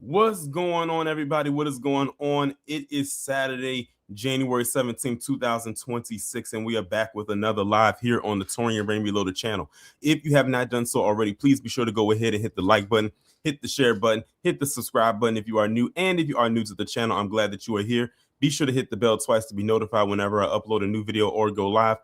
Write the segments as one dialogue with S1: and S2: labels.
S1: What's going on, everybody? What is going on? It is Saturday, January 17th, 2026, and we are back with another live here on the Torian Rain Reloaded channel. If you have not done so already, please be sure to go ahead and hit the like button, hit the share button, hit the subscribe button if you are new. And if you are new to the channel, I'm glad that you are here. Be sure to hit the bell twice to be notified whenever I upload a new video or go live,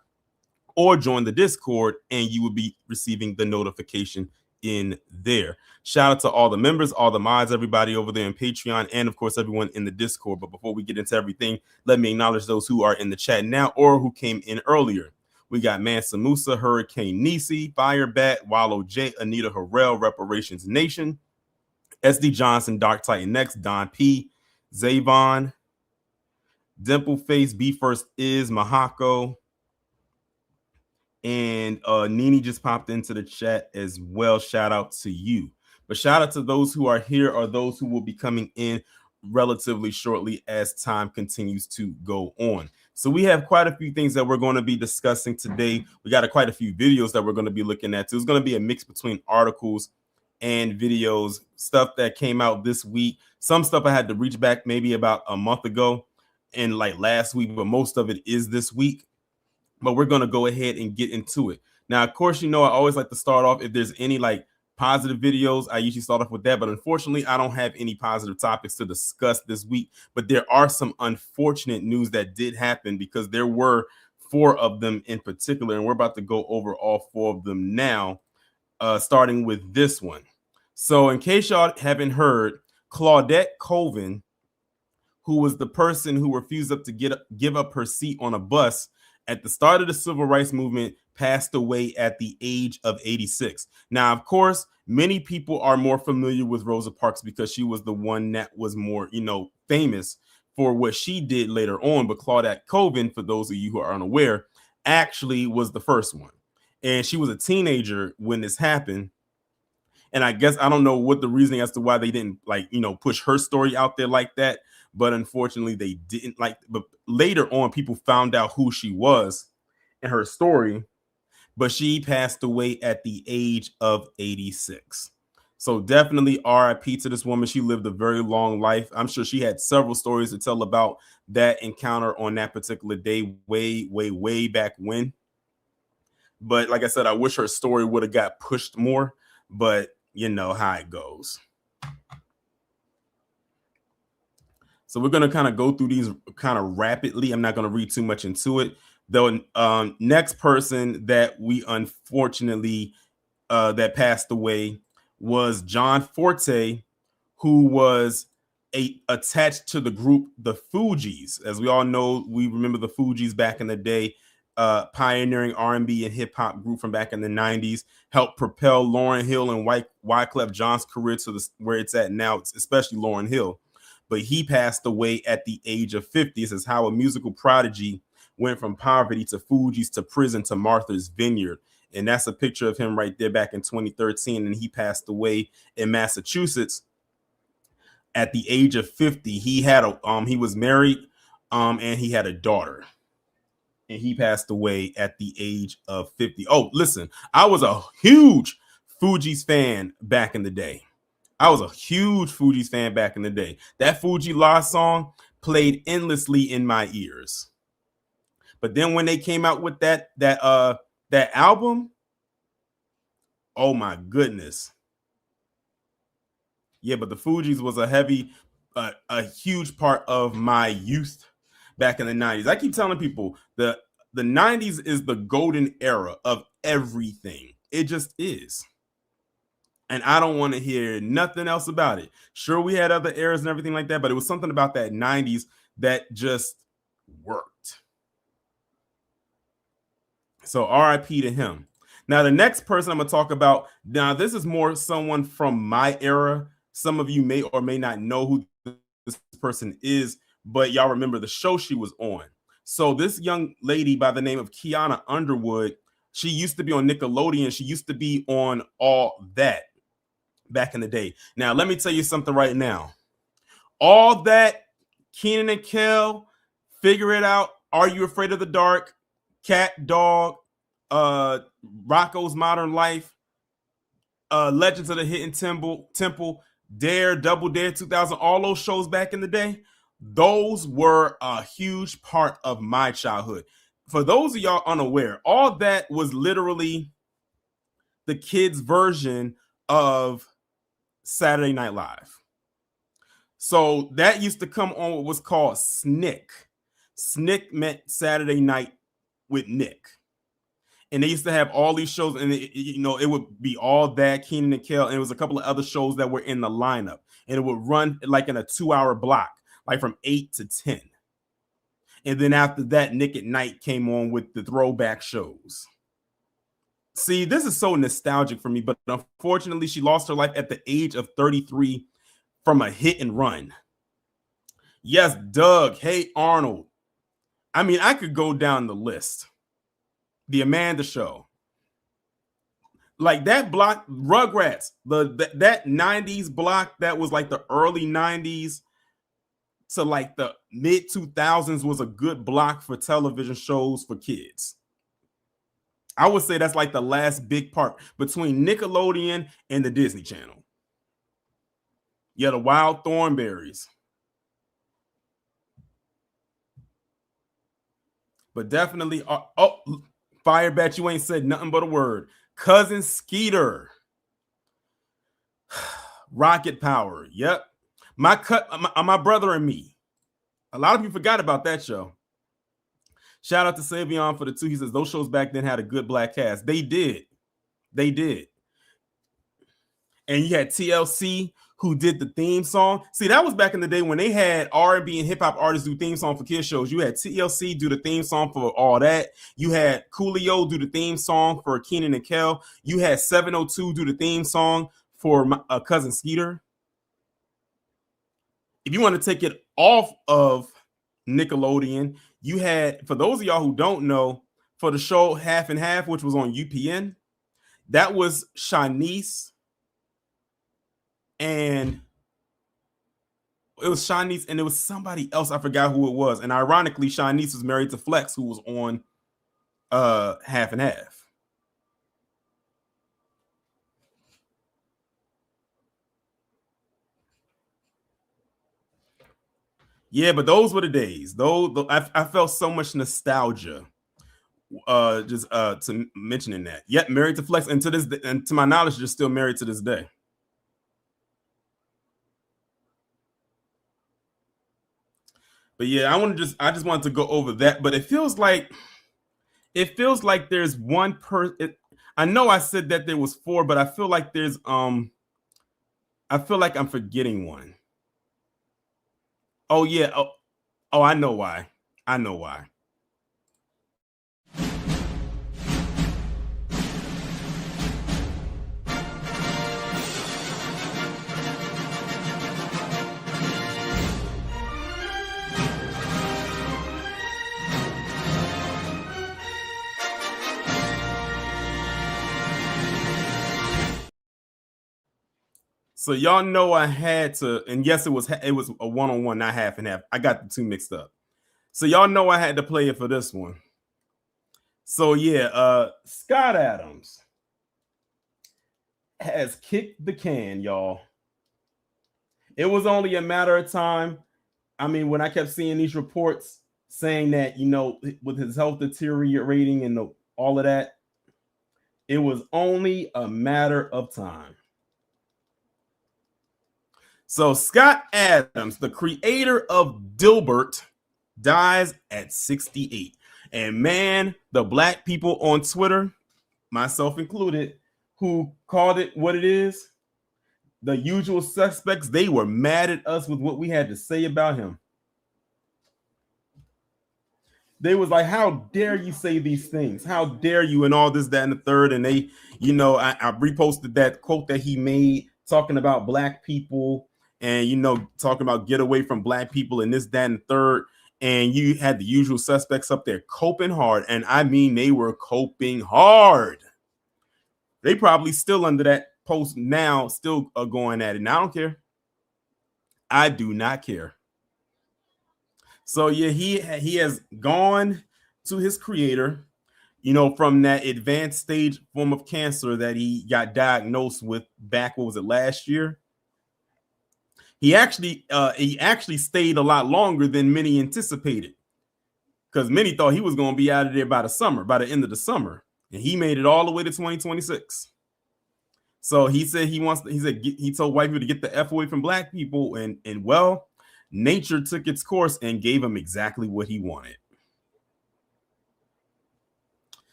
S1: or join the Discord, and you will be receiving the notification in there. Shout out to all the members, all the mods, everybody over there in Patreon, and of course everyone in the Discord. But before we get into everything, let me acknowledge those who are in the chat now or who came in earlier. We got Mansa Musa, Hurricane Nisi, Firebat, Wallow J, Anita Harrell, Reparations Nation, SD Johnson, Dark Titan Next, Don P, Zavon, Dimple Face, B First Is, Mahako, and Nini just popped into the chat as well. Shout out to you. But shout out to those who are here or those who will be coming in relatively shortly as time continues to go on. So we have quite a few things that we're going to be discussing today. We got quite a few videos that we're going to be looking at. So it's going to be a mix between articles and videos, stuff that came out this week. Some stuff I had to reach back maybe about a month ago and like last week, but most of it is this week. But we're going to go ahead and get into it. Now, of course, you know, I always like to start off if there's any like positive videos, I usually start off with that. But unfortunately, I don't have any positive topics to discuss this week. But there are some unfortunate news that did happen because there were 4 of them in particular. And we're about to go over all 4 of them now, starting with this one. So in case y'all haven't heard, Claudette Colvin, who was the person who refused to give up her seat on a bus at the start of the civil rights movement, passed away at the age of 86. Now, of course, many people are more familiar with Rosa Parks because she was the one that was more, famous for what she did later on. But Claudette Colvin, for those of you who are unaware, actually was the first one. And she was a teenager when this happened. And I guess I don't know what the reasoning as to why they didn't push her story out there like that. But unfortunately, they didn't but later on, people found out who she was and her story. But she passed away at the age of 86. So definitely RIP to this woman. She lived a very long life. I'm sure she had several stories to tell about that encounter on that particular day, way back when. But like I said, I wish her story would have got pushed more, but you know how it goes. So we're going to kind of go through these kind of rapidly. I'm not going to read too much into it. The next person that we unfortunately that passed away was John Forte, who was attached to the group The Fugees. As we all know, we remember The Fugees back in the day, pioneering R&B and hip hop group from back in the 90s, helped propel Lauryn Hill and Wyclef Jean's career to where it's at now, especially Lauryn Hill. But he passed away at the age of 50. This is how a musical prodigy went from poverty to Fugees to prison to Martha's Vineyard. And that's a picture of him right there back in 2013. And he passed away in Massachusetts at the age of 50. He had he was married and he had a daughter. And he passed away at the age of 50. Oh, listen, I was a huge Fugees fan back in the day. I was a huge Fugees fan back in the day. That Fuji La song played endlessly in my ears. But then when they came out with that album, oh my goodness. Yeah, but the Fugees was a huge part of my youth back in the 90s. I keep telling people the 90s is the golden era of everything. It just is. And I don't want to hear nothing else about it. Sure, we had other eras and everything like that, but it was something about that 90s that just worked. So RIP to him. Now, the next person I'm going to talk about, now this is more someone from my era. Some of you may or may not know who this person is, but y'all remember the show she was on. So this young lady by the name of Kiana Underwood, she used to be on Nickelodeon. She used to be on All That back in the day. Now, let me tell you something right now. All That, Kenan and Kel, Figure It Out, Are You Afraid of the Dark, Cat Dog, Rocco's Modern Life, Legends of the Hidden Temple, Dare, Double Dare 2000, all those shows back in the day, those were a huge part of my childhood. For those of y'all unaware, all that was literally the kids' version of Saturday Night Live. So that used to come on what was called Snick. Snick meant Saturday Night with Nick. And they used to have all these shows, and it would be All That, Kenan and Kel, and it was a couple of other shows that were in the lineup, and it would run like in a 2-hour block, like from 8 to 10. And then after that, Nick at Night came on with the throwback shows. See, this is so nostalgic for me, but unfortunately, she lost her life at the age of 33 from a hit and run. Yes, Doug, Hey Arnold. I mean, I could go down the list. The Amanda Show, like that block, Rugrats, that 90s block that was like the early 90s to like the mid 2000s was a good block for television shows for kids. I would say that's like the last big part between Nickelodeon and the Disney Channel. Yeah, the Wild Thornberries. But definitely, Fire Bet, you ain't said nothing but a word. Cousin Skeeter. Rocket Power. Yep. My brother and me. A lot of you forgot about that show. Shout out to Savion for the 2. He says those shows back then had a good black cast. They did. And you had TLC who did the theme song. See, that was back in the day when they had R&B and hip hop artists do theme song for kids shows. You had TLC do the theme song for All That. You had Coolio do the theme song for Kenan and Kel. You had 702 do the theme song for Cousin Skeeter. If you want to take it off of Nickelodeon, you had, for those of y'all who don't know, for the show Half and Half, which was on UPN, that was Shanice. And it was Shanice, and it was somebody else. I forgot who it was. And ironically, Shanice was married to Flex, who was on Half and Half. Yeah, but those were the days. I felt so much nostalgia just to mentioning that. Yet married to Flex, and to my knowledge, they're still married to this day. But yeah, I just wanted to go over that. But it feels like there's one person. I know I said that there was 4, but I feel like I'm forgetting one. Oh yeah. Oh, I know why. So y'all know I had to, and yes, it was a one-on-one, not half and half. I got the 2 mixed up. So y'all know I had to play it for this one. So yeah, Scott Adams has kicked the can, y'all. It was only a matter of time. I mean, when I kept seeing these reports saying that, with his health deteriorating and all of that, it was only a matter of time. So Scott Adams, the creator of Dilbert, dies at 68. And man, the black people on Twitter, myself included, who called it what it is, the usual suspects, they were mad at us with what we had to say about him. They was like, how dare you say these things? How dare you, and all this, that, and the third. And they, I reposted that quote that he made talking about black people and, talking about get away from black people and this, that, and the third. And you had the usual suspects up there coping hard. And I mean, they were coping hard. They probably still under that post now, still going at it. And I don't care. I do not care. So yeah, he has gone to his creator, from that advanced stage form of cancer that he got diagnosed with back, what was it, last year? He actually stayed a lot longer than many anticipated, because many thought he was going to be out of there by the end of the summer, and he made it all the way to 2026. So he said he told white people to get the F away from black people, and well, nature took its course and gave him exactly what he wanted.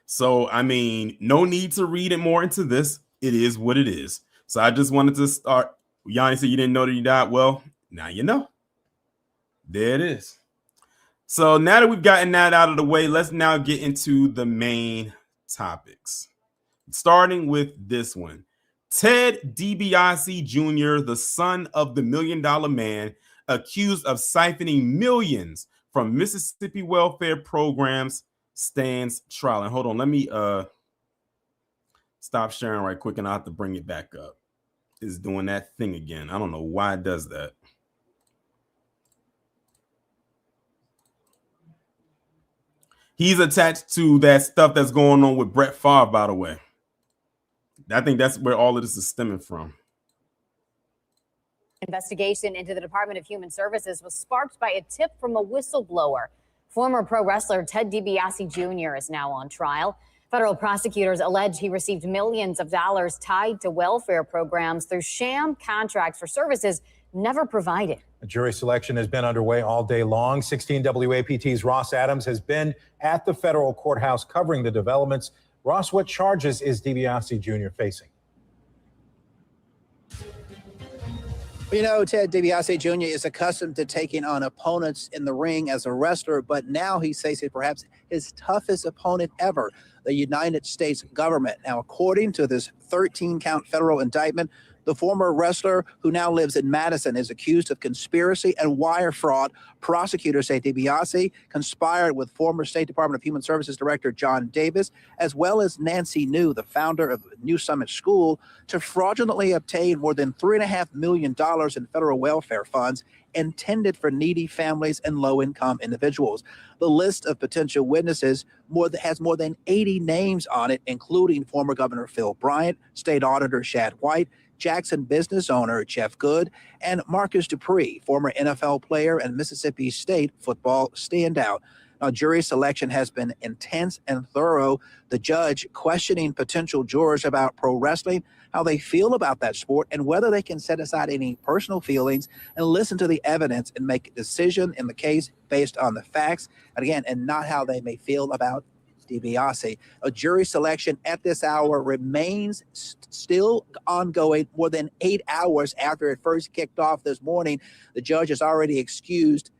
S1: So, I mean, no need to read it more into this. It is what it is. So I just wanted to start. Yanni said you didn't know that he died. Well, now you know. There it is. So now that we've gotten that out of the way, let's now get into the main topics. Starting with this one. Ted DiBiase Jr., the son of the $1 Million Man, accused of siphoning millions from Mississippi welfare programs, stands trial. And hold on, let me stop sharing right quick, and I have to bring it back up. It's doing that thing again. I don't know why it does that. He's attached to that stuff that's going on with Brett Favre, by the way. I think that's where all of this is stemming from.
S2: Investigation into the Department of Human Services was sparked by a tip from a whistleblower. Former pro wrestler Ted DiBiase Jr. is now on trial. Federal prosecutors allege he received millions of dollars tied to welfare programs through sham contracts for services never provided.
S3: A jury selection has been underway all day long. 16 WAPT's Ross Adams has been at the federal courthouse covering the developments. Ross, what charges is DiBiase Jr. facing?
S4: You know, Ted DiBiase Jr. is accustomed to taking on opponents in the ring as a wrestler, but now he's facing perhaps his toughest opponent ever, the United States government. Now, according to this 13-count federal indictment, the former wrestler, who now lives in Madison, is accused of conspiracy and wire fraud. Prosecutors say DiBiase conspired with former State Department of Human Services Director John Davis, as well as Nancy New, the founder of New Summit School, to fraudulently obtain more than $3.5 million in federal welfare funds intended for needy families and low-income individuals. The list of potential witnesses has more than 80 names on it, including former Governor Phil Bryant, State Auditor Shad White, Jackson business owner Jeff Good, and Marcus Dupree, former NFL player and Mississippi State football standout. Now, jury selection has been intense and thorough. The judge questioning potential jurors about pro wrestling, how they feel about that sport, and whether they can set aside any personal feelings and listen to the evidence and make a decision in the case based on the facts, and again, and not how they may feel about DiBiase. A jury selection at this hour remains still ongoing more than 8 hours after it first kicked off this morning. The judge has already excused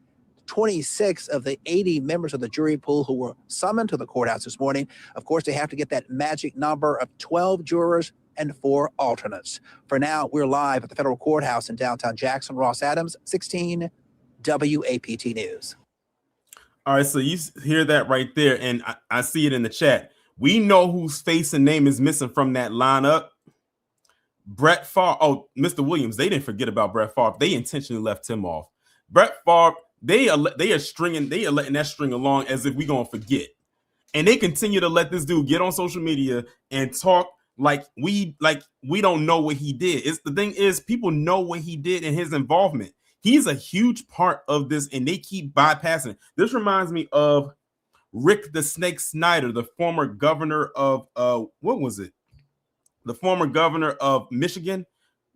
S4: 26 of the 80 members of the jury pool who were summoned to the courthouse this morning. Of course, they have to get that magic number of 12 jurors and 4 alternates. For now, we're live at the federal courthouse in downtown Jackson. Ross Adams, 16 WAPT News.
S1: All right, so you hear that right there, and I see it in the chat. We know whose face and name is missing from that lineup. Brett Favre. Oh, Mr. Williams, they didn't forget about Brett Favre. They intentionally left him off. Brett Favre, they are letting that string along as if we're going to forget. And they continue to let this dude get on social media and talk like we don't know what he did. The thing is, people know what he did and his involvement. He's a huge part of this, and they keep bypassing it. This reminds me of Rick the Snake Snyder, the former governor of the former governor of Michigan,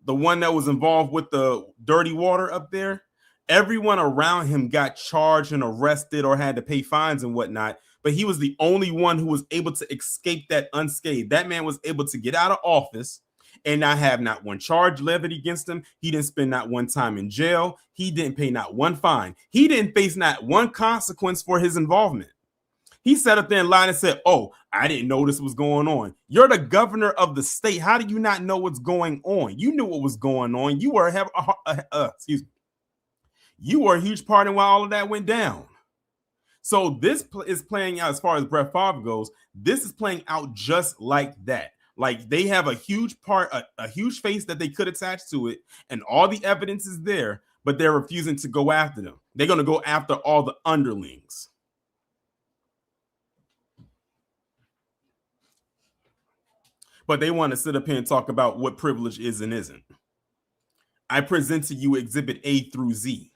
S1: the one that was involved with the dirty water up there. Everyone around him got charged and arrested or had to pay fines and whatnot, but he was the only one who was able to escape that unscathed. That man was able to get out of office and not have not one charge levied against him. He didn't spend not one time in jail. He didn't pay not one fine. He didn't face not one consequence for his involvement. He sat up there and lied and said, "Oh, I didn't know this was going on." You're the governor of the state. How do you not know what's going on? You knew what was going on. You were you were a huge part in why all of that went down. So this is playing out, as far as Brett Favre goes, this is playing out just like that. Like, they have a huge part, a huge face that they could attach to it, and all the evidence is there, but they're refusing to go after them. They're going to go after all the underlings. But they want to sit up here and talk about what privilege is and isn't. I present to you Exhibit A through Z.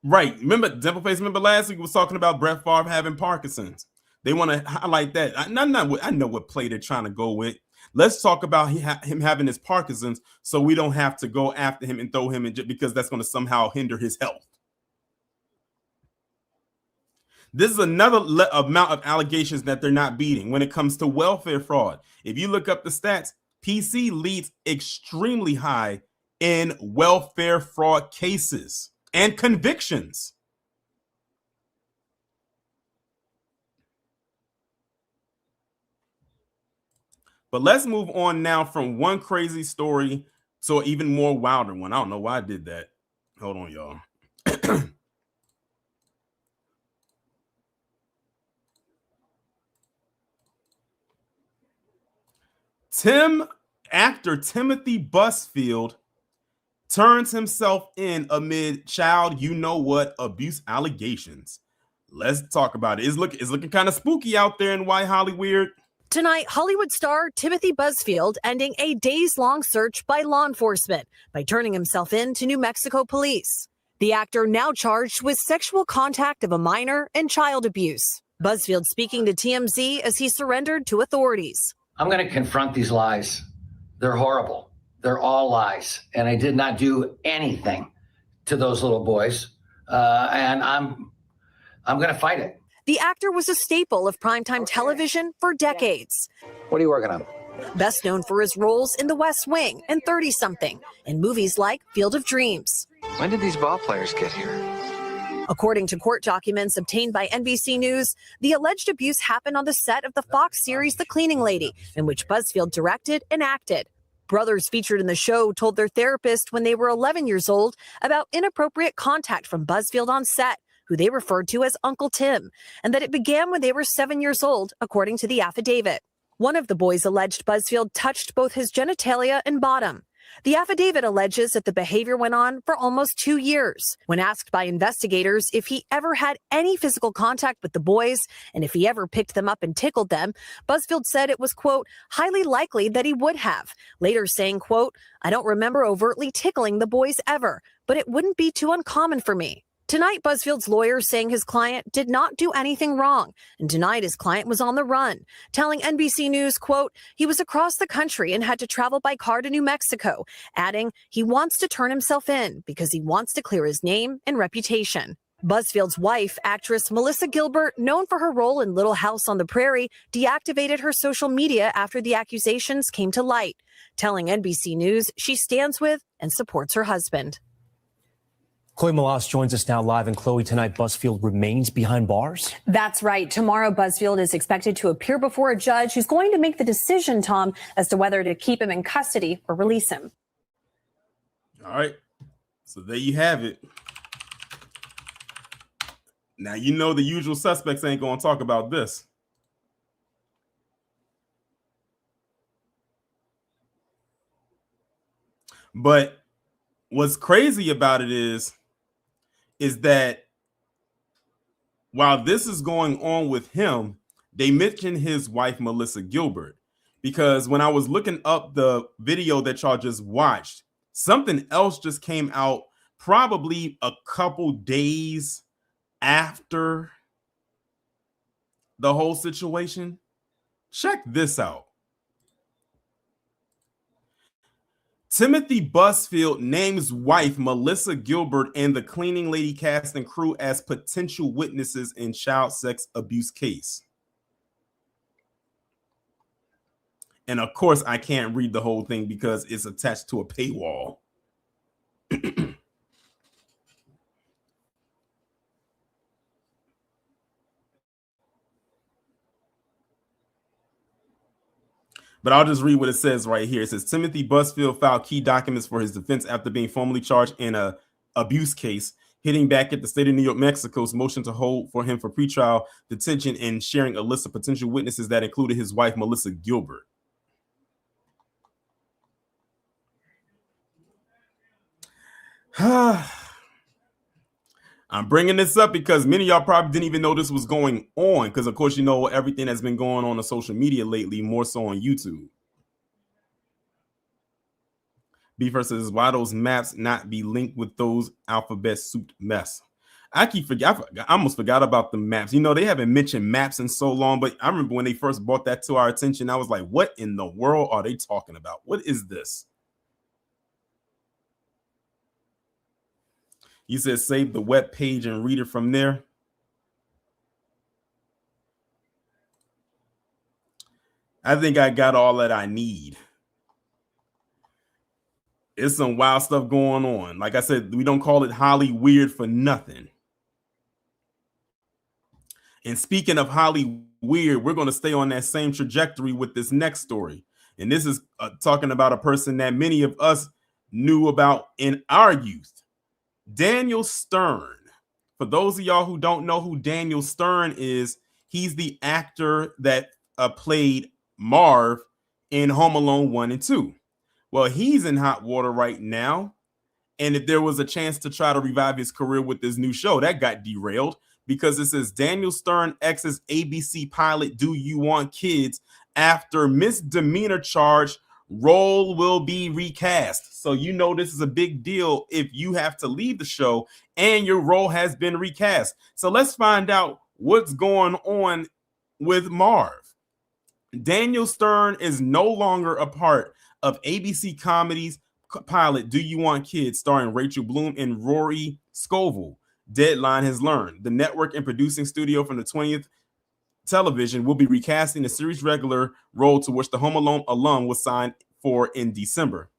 S1: Right. Remember, Temple Face, remember last week we was talking about Brett Favre having Parkinson's. They want to highlight that. I know what play they're trying to go with. Let's talk about him having his Parkinson's so we don't have to go after him and throw him in because that's going to somehow hinder his health. This is another amount of allegations that they're not beating when it comes to welfare fraud. If you look up the stats, PC leads extremely high in welfare fraud cases and convictions. But let's move on now from one crazy story to an even more wilder one. I don't know why I did that. Hold on, y'all. Actor Timothy Busfield turns himself in amid child abuse allegations. Let's talk about it. It's looking kind of spooky out there in White Hollywood.
S5: Tonight, Hollywood star Timothy Busfield ending a days-long search by law enforcement by turning himself in to New Mexico police. The actor now charged with sexual contact of a minor and child abuse. Busfield speaking to TMZ as he surrendered to authorities.
S6: I'm going to confront these lies. They're horrible. They're all lies. And I did not do anything to those little boys. And I'm going to fight it.
S5: The actor was a staple of primetime television for decades.
S4: What are you working on?
S5: Best known for his roles in The West Wing and 30-something, and movies like Field of Dreams.
S7: When did these ball players get here?
S5: According to court documents obtained by NBC News, the alleged abuse happened on the set of the Fox series The Cleaning Lady, in which Busfield directed and acted. Brothers featured in the show told their therapist when they were 11 years old about inappropriate contact from Busfield on set, who they referred to as Uncle Tim, and that it began when they were 7 years old, according to the affidavit. One of the boys alleged Busfield touched both his genitalia and bottom. The affidavit alleges that the behavior went on for almost 2 years. When asked by investigators if he ever had any physical contact with the boys and if he ever picked them up and tickled them, Busfield said it was, quote, highly likely that he would have, later saying, quote, I don't remember overtly tickling the boys ever, but it wouldn't be too uncommon for me. Tonight, Busfield's lawyer saying his client did not do anything wrong and denied his client was on the run, telling NBC News, quote, he was across the country and had to travel by car to New Mexico, adding he wants to turn himself in because he wants to clear his name and reputation. Busfield's wife, actress Melissa Gilbert, known for her role in Little House on the Prairie, deactivated her social media after the accusations came to light, telling NBC News she stands with and supports her husband.
S8: Chloe Malas joins us now live. And Chloe, tonight Busfield remains behind bars?
S9: That's right. Tomorrow, Busfield is expected to appear before a judge who's going to make the decision, Tom, as to whether to keep him in custody or release him.
S1: All right. So there you have it. Now, you know the usual suspects ain't going to talk about this. But what's crazy about it is that while this is going on with him, they mentioned his wife, Melissa Gilbert, because when I was looking up the video that y'all just watched, something else just came out probably a couple days after the whole situation. Check this out. Timothy Busfield names wife Melissa Gilbert and the Cleaning Lady cast and crew as potential witnesses in child sex abuse case. And of course, I can't read the whole thing because it's attached to a paywall. But I'll just read what it says right here. It says Timothy Busfield filed key documents for his defense after being formally charged in an abuse case, hitting back at the state of New York, Mexico's motion to hold for him for pretrial detention and sharing a list of potential witnesses that included his wife, Melissa Gilbert. I'm bringing this up because many of y'all probably didn't even know this was going on because, of course, you know everything that's been going on social media lately, more so on YouTube. B versus why those maps not be linked with those alphabet soup mess. I almost forgot about the maps. You know, they haven't mentioned maps in so long, but I remember when they first brought that to our attention, I was like, what in the world are they talking about? What is this? You said save the web page and read it from there. I think I got all that I need. It's some wild stuff going on. Like I said, we don't call it Holly Weird for nothing. And speaking of Holly Weird, we're going to stay on that same trajectory with this next story. And this is talking about a person that many of us knew about in our youth. Daniel Stern. For those of y'all who don't know who Daniel Stern is, he's the actor that played Marv in Home Alone 1 and 2. Well, he's in hot water right now. And if there was a chance to try to revive his career with this new show, that got derailed because it says Daniel Stern X's ABC pilot, Do You Want Kids? After misdemeanor charge, role will be recast. So you know this is a big deal if you have to leave the show and your role has been recast. So let's find out what's going on with Marv. Daniel Stern is no longer a part of ABC Comedy's pilot Do You Want Kids, starring Rachel Bloom and Rory Scovel. Deadline has learned. The network and producing studio from the 20th Television will be recasting the series' regular role to which the Home Alone alum was signed for in December.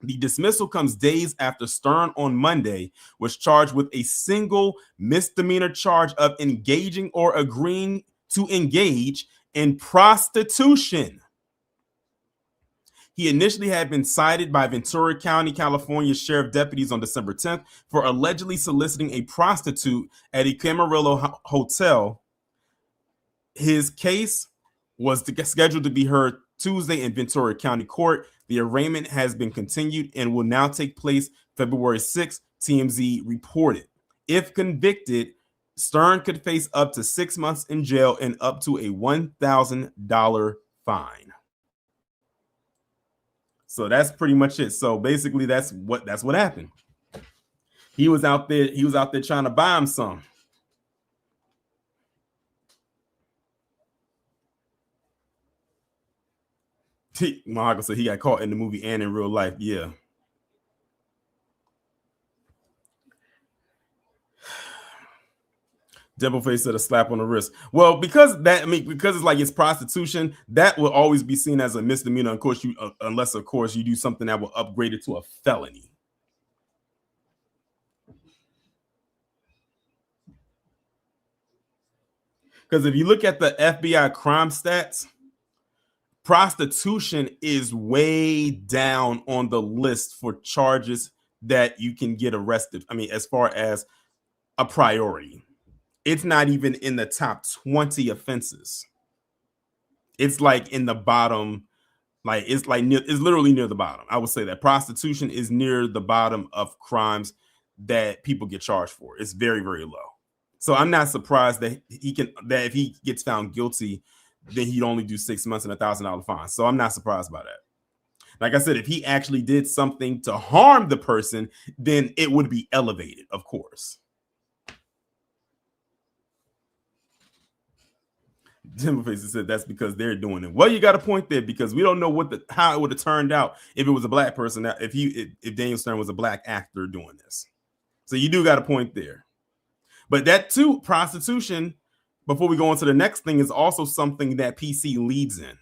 S1: The dismissal comes days after Stern on Monday was charged with a single misdemeanor charge of engaging or agreeing to engage in prostitution. He initially had been cited by Ventura County, California sheriff deputies on December 10th for allegedly soliciting a prostitute at a Camarillo hotel. His case was scheduled to be heard Tuesday in Ventura County Court. The arraignment has been continued and will now take place February 6th, TMZ reported. If convicted, Stern could face up to 6 months in jail and up to a $1,000 fine. So that's pretty much it. So basically that's what happened. He was out there trying to buy him some. Michael said he got caught in the movie and in real life. Yeah. Devilface said a slap on the wrist. Well, because it's like it's prostitution, that will always be seen as a misdemeanor. Of course, unless of course you do something that will upgrade it to a felony. Because if you look at the FBI crime stats, prostitution is way down on the list for charges that you can get arrested. I mean, as far as a priority, it's not even in the top 20 offenses. It's like in the bottom, it's literally near the bottom. I would say that prostitution is near the bottom of crimes that people get charged for. It's very, very low. So I'm not surprised that if he gets found guilty, then he'd only do 6 months and $1,000 fine. So I'm not surprised by that. Like I said, if he actually did something to harm the person, then it would be elevated, of course. Timberface said that's because they're doing it. Well, you got a point there because we don't know how it would have turned out if it was a black person. If Daniel Stern was a black actor doing this. So you do got a point there. But that too, prostitution, before we go on to the next thing, is also something that PC leads in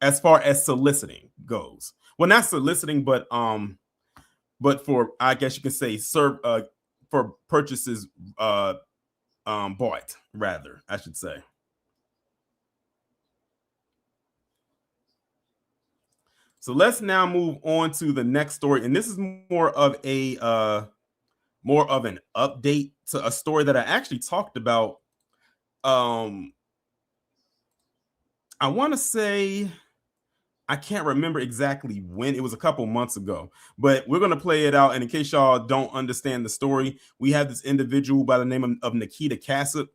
S1: as far as soliciting goes. Well, not soliciting, but for, I guess you can say, for purchases bought, rather, I should say. So let's now move on to the next story, and this is more of an update to a story that I actually talked about. I want to say, I can't remember exactly when. It was a couple months ago, but we're going to play it out. And in case y'all don't understand the story, we have this individual by the name of Nikita Casap,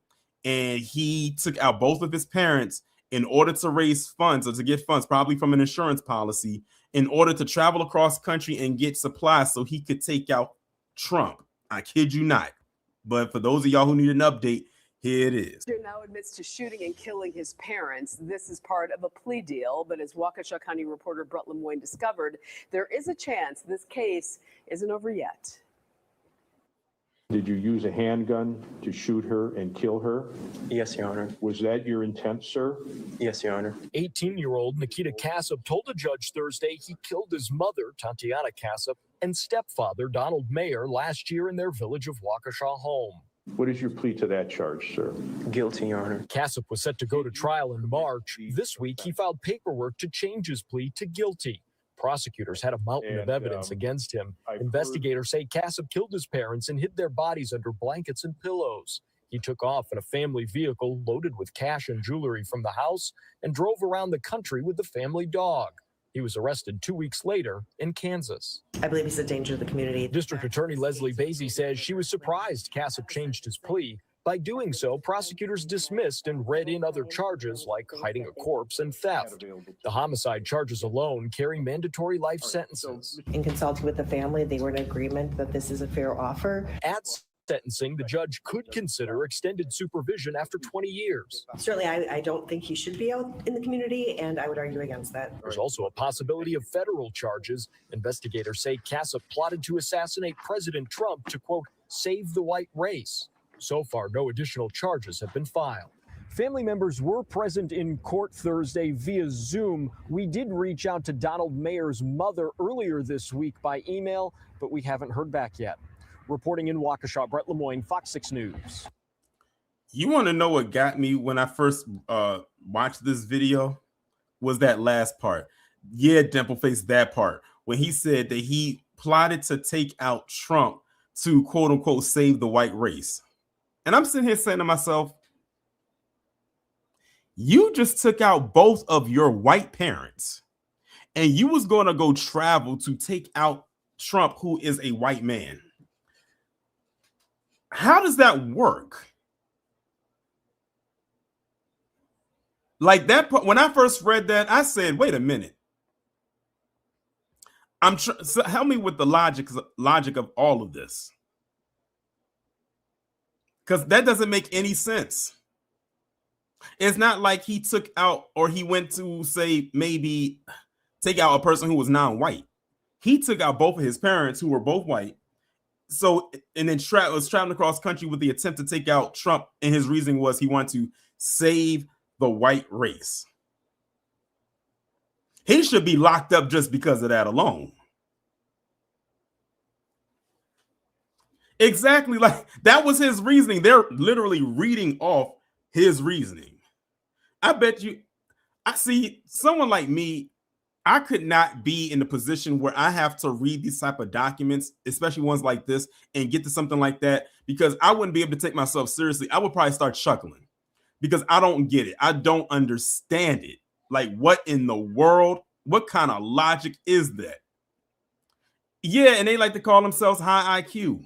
S1: and he took out both of his parents in order to raise funds or to get funds, probably from an insurance policy, in order to travel across country and get supplies so he could take out Trump. I kid you not. But for those of y'all who need an update, here it is.
S10: Now admits to shooting and killing his parents. This is part of a plea deal, but as Waukesha County reporter Brett Lemoyne discovered, there is a chance this case isn't over yet.
S11: Did you use a handgun to shoot her and kill her?
S12: Yes, Your Honor.
S11: Was that your intent, sir?
S12: Yes, Your Honor.
S13: 18-year-old Nikita Casap told a judge Thursday he killed his mother, Tatiana Casap, and stepfather, Donald Mayer, last year in their village of Waukesha home.
S11: What is your plea to that charge, sir?
S12: Guilty, Your Honor.
S13: Casap was set to go to trial in March. This week, he filed paperwork to change his plea to guilty. Prosecutors had a mountain of evidence against him. Investigators say Casap killed his parents and hid their bodies under blankets and pillows. He took off in a family vehicle loaded with cash and jewelry from the house and drove around the country with the family dog. He was arrested 2 weeks later in Kansas.
S14: I believe he's a danger to the community.
S13: District Attorney Leslie Basie says she was surprised Casap changed his plea. By doing so, prosecutors dismissed and read in other charges like hiding a corpse and theft. The homicide charges alone carry mandatory life sentences.
S14: In consulting with the family, they were in agreement that this is a fair offer.
S13: At sentencing, the judge could consider extended supervision after 20 years.
S14: Certainly, I don't think he should be out in the community, and I would argue against that.
S13: There's also a possibility of federal charges. Investigators say Casap plotted to assassinate President Trump to, quote, save the white race. So far, no additional charges have been filed. Family members were present in court Thursday via Zoom. We did reach out to Donald Mayer's mother earlier this week by email, but we haven't heard back yet. Reporting in Waukesha, Brett Lemoyne, Fox 6 News.
S1: You want to know what got me when I first watched this video? Was that last part. Yeah, Dimpleface, that part. When he said that he plotted to take out Trump to, quote unquote, save the white race. And I'm sitting here saying to myself, you just took out both of your white parents and you was going to go travel to take out Trump, who is a white man. How does that work? Like that, when I first read that, I said, wait a minute. So help me with the logic of all of this. Because that doesn't make any sense. It's not like he took out or he went to, say, maybe take out a person who was non-white. He took out both of his parents who were both white. So, and then was traveling across country with the attempt to take out Trump. And his reasoning was he wanted to save the white race. He should be locked up just because of that alone. Exactly, like that was his reasoning. They're literally reading off his reasoning. I bet you, I see someone like me, I could not be in the position where I have to read these type of documents, especially ones like this, and get to something like that, because I wouldn't be able to take myself seriously. I would probably start chuckling because I don't get it. I don't understand it. Like, what in the world? What kind of logic is that? Yeah, and they like to call themselves high IQ.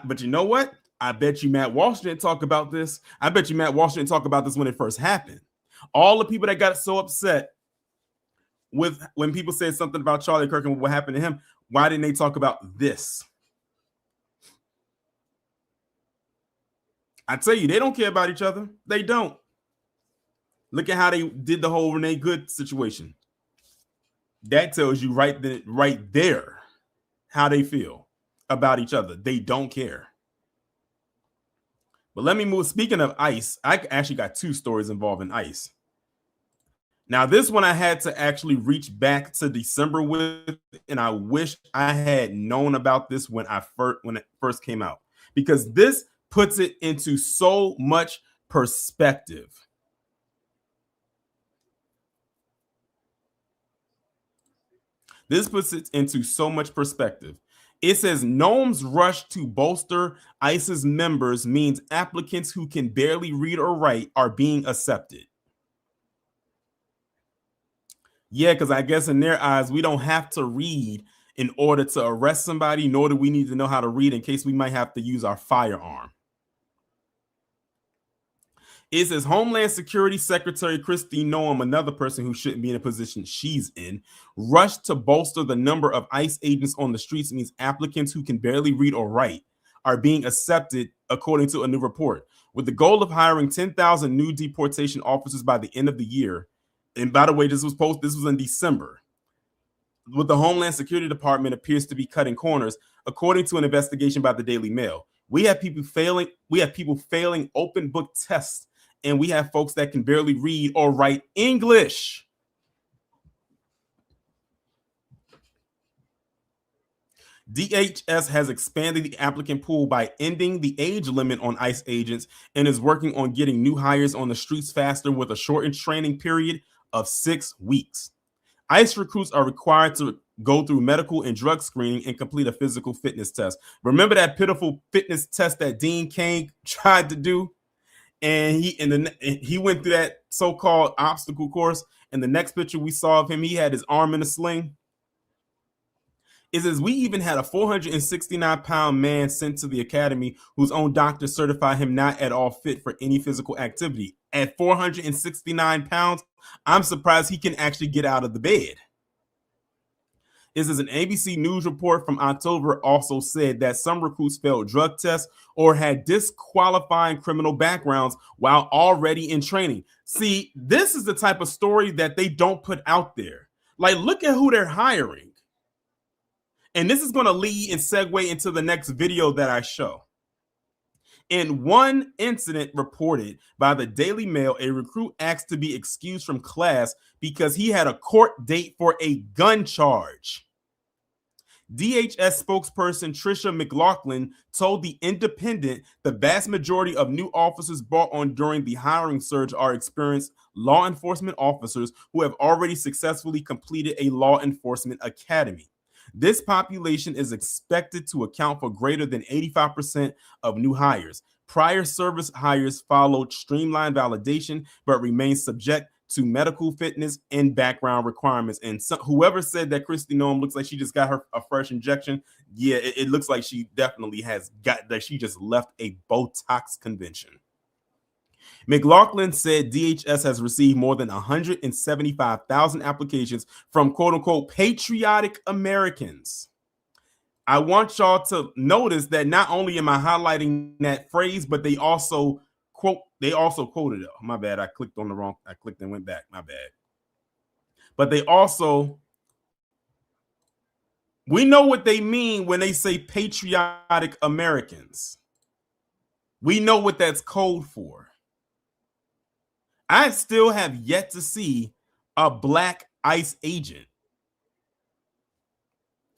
S1: But you know what? I bet you Matt Walsh didn't talk about this. I bet you Matt Walsh didn't talk about this when it first happened. All the people that got so upset with when people said something about Charlie Kirk and what happened to him, why didn't they talk about this? I tell you, they don't care about each other. They don't. Look at how they did the whole Renee Good situation. That tells you right there how they feel about each other. They don't care. But let me move. Speaking of ICE, I actually got two stories involving ICE. Now, this one I had to actually reach back to December with, and I wish I had known about this when it first came out, because this puts it into so much perspective. This puts it into so much perspective. It says Nome's rush to bolster ICE's members means applicants who can barely read or write are being accepted. Yeah, because I guess in their eyes, we don't have to read in order to arrest somebody, nor do we need to know how to read in case we might have to use our firearm. It says Homeland Security Secretary Kristi Noem, another person who shouldn't be in a position she's in, rushed to bolster the number of ICE agents on the streets means applicants who can barely read or write are being accepted, according to a new report. With the goal of hiring 10,000 new deportation officers by the end of the year, and by the way, this was in December. What the Homeland Security Department appears to be cutting corners, according to an investigation by the Daily Mail. We have people failing open book tests, and we have folks that can barely read or write English. DHS has expanded the applicant pool by ending the age limit on ICE agents and is working on getting new hires on the streets faster with a shortened training period of 6 weeks. ICE recruits are required to go through medical and drug screening and complete a physical fitness test. Remember that pitiful fitness test that Dean Cain tried to do? And he went through that so-called obstacle course. And the next picture we saw of him, he had his arm in a sling. It says we even had a 469-pound man sent to the academy whose own doctor certified him not at all fit for any physical activity. At 469 pounds, I'm surprised he can actually get out of the bed. This is an ABC News report from October also said that some recruits failed drug tests or had disqualifying criminal backgrounds while already in training. See, this is the type of story that they don't put out there. Like, look at who they're hiring. And this is going to lead and segue into the next video that I show. In one incident reported by the Daily Mail, a recruit asked to be excused from class because he had a court date for a gun charge. DHS spokesperson Tricia McLaughlin told The Independent the vast majority of new officers brought on during the hiring surge are experienced law enforcement officers who have already successfully completed a law enforcement academy. This population is expected to account for greater than 85% of new hires. Prior service hires followed streamlined validation, but remain subject to medical fitness and background requirements. And whoever said that Kristi Noem looks like she just got a fresh injection, yeah, it looks like she definitely has got that. She just left a Botox convention. McLaughlin said DHS has received more than 175,000 applications from quote-unquote patriotic Americans. I want y'all to notice that not only am I highlighting that phrase, but they also quoted it. My bad. I clicked and went back. My bad. But we know what they mean when they say patriotic Americans. We know what that's code for. I still have yet to see a black ICE agent.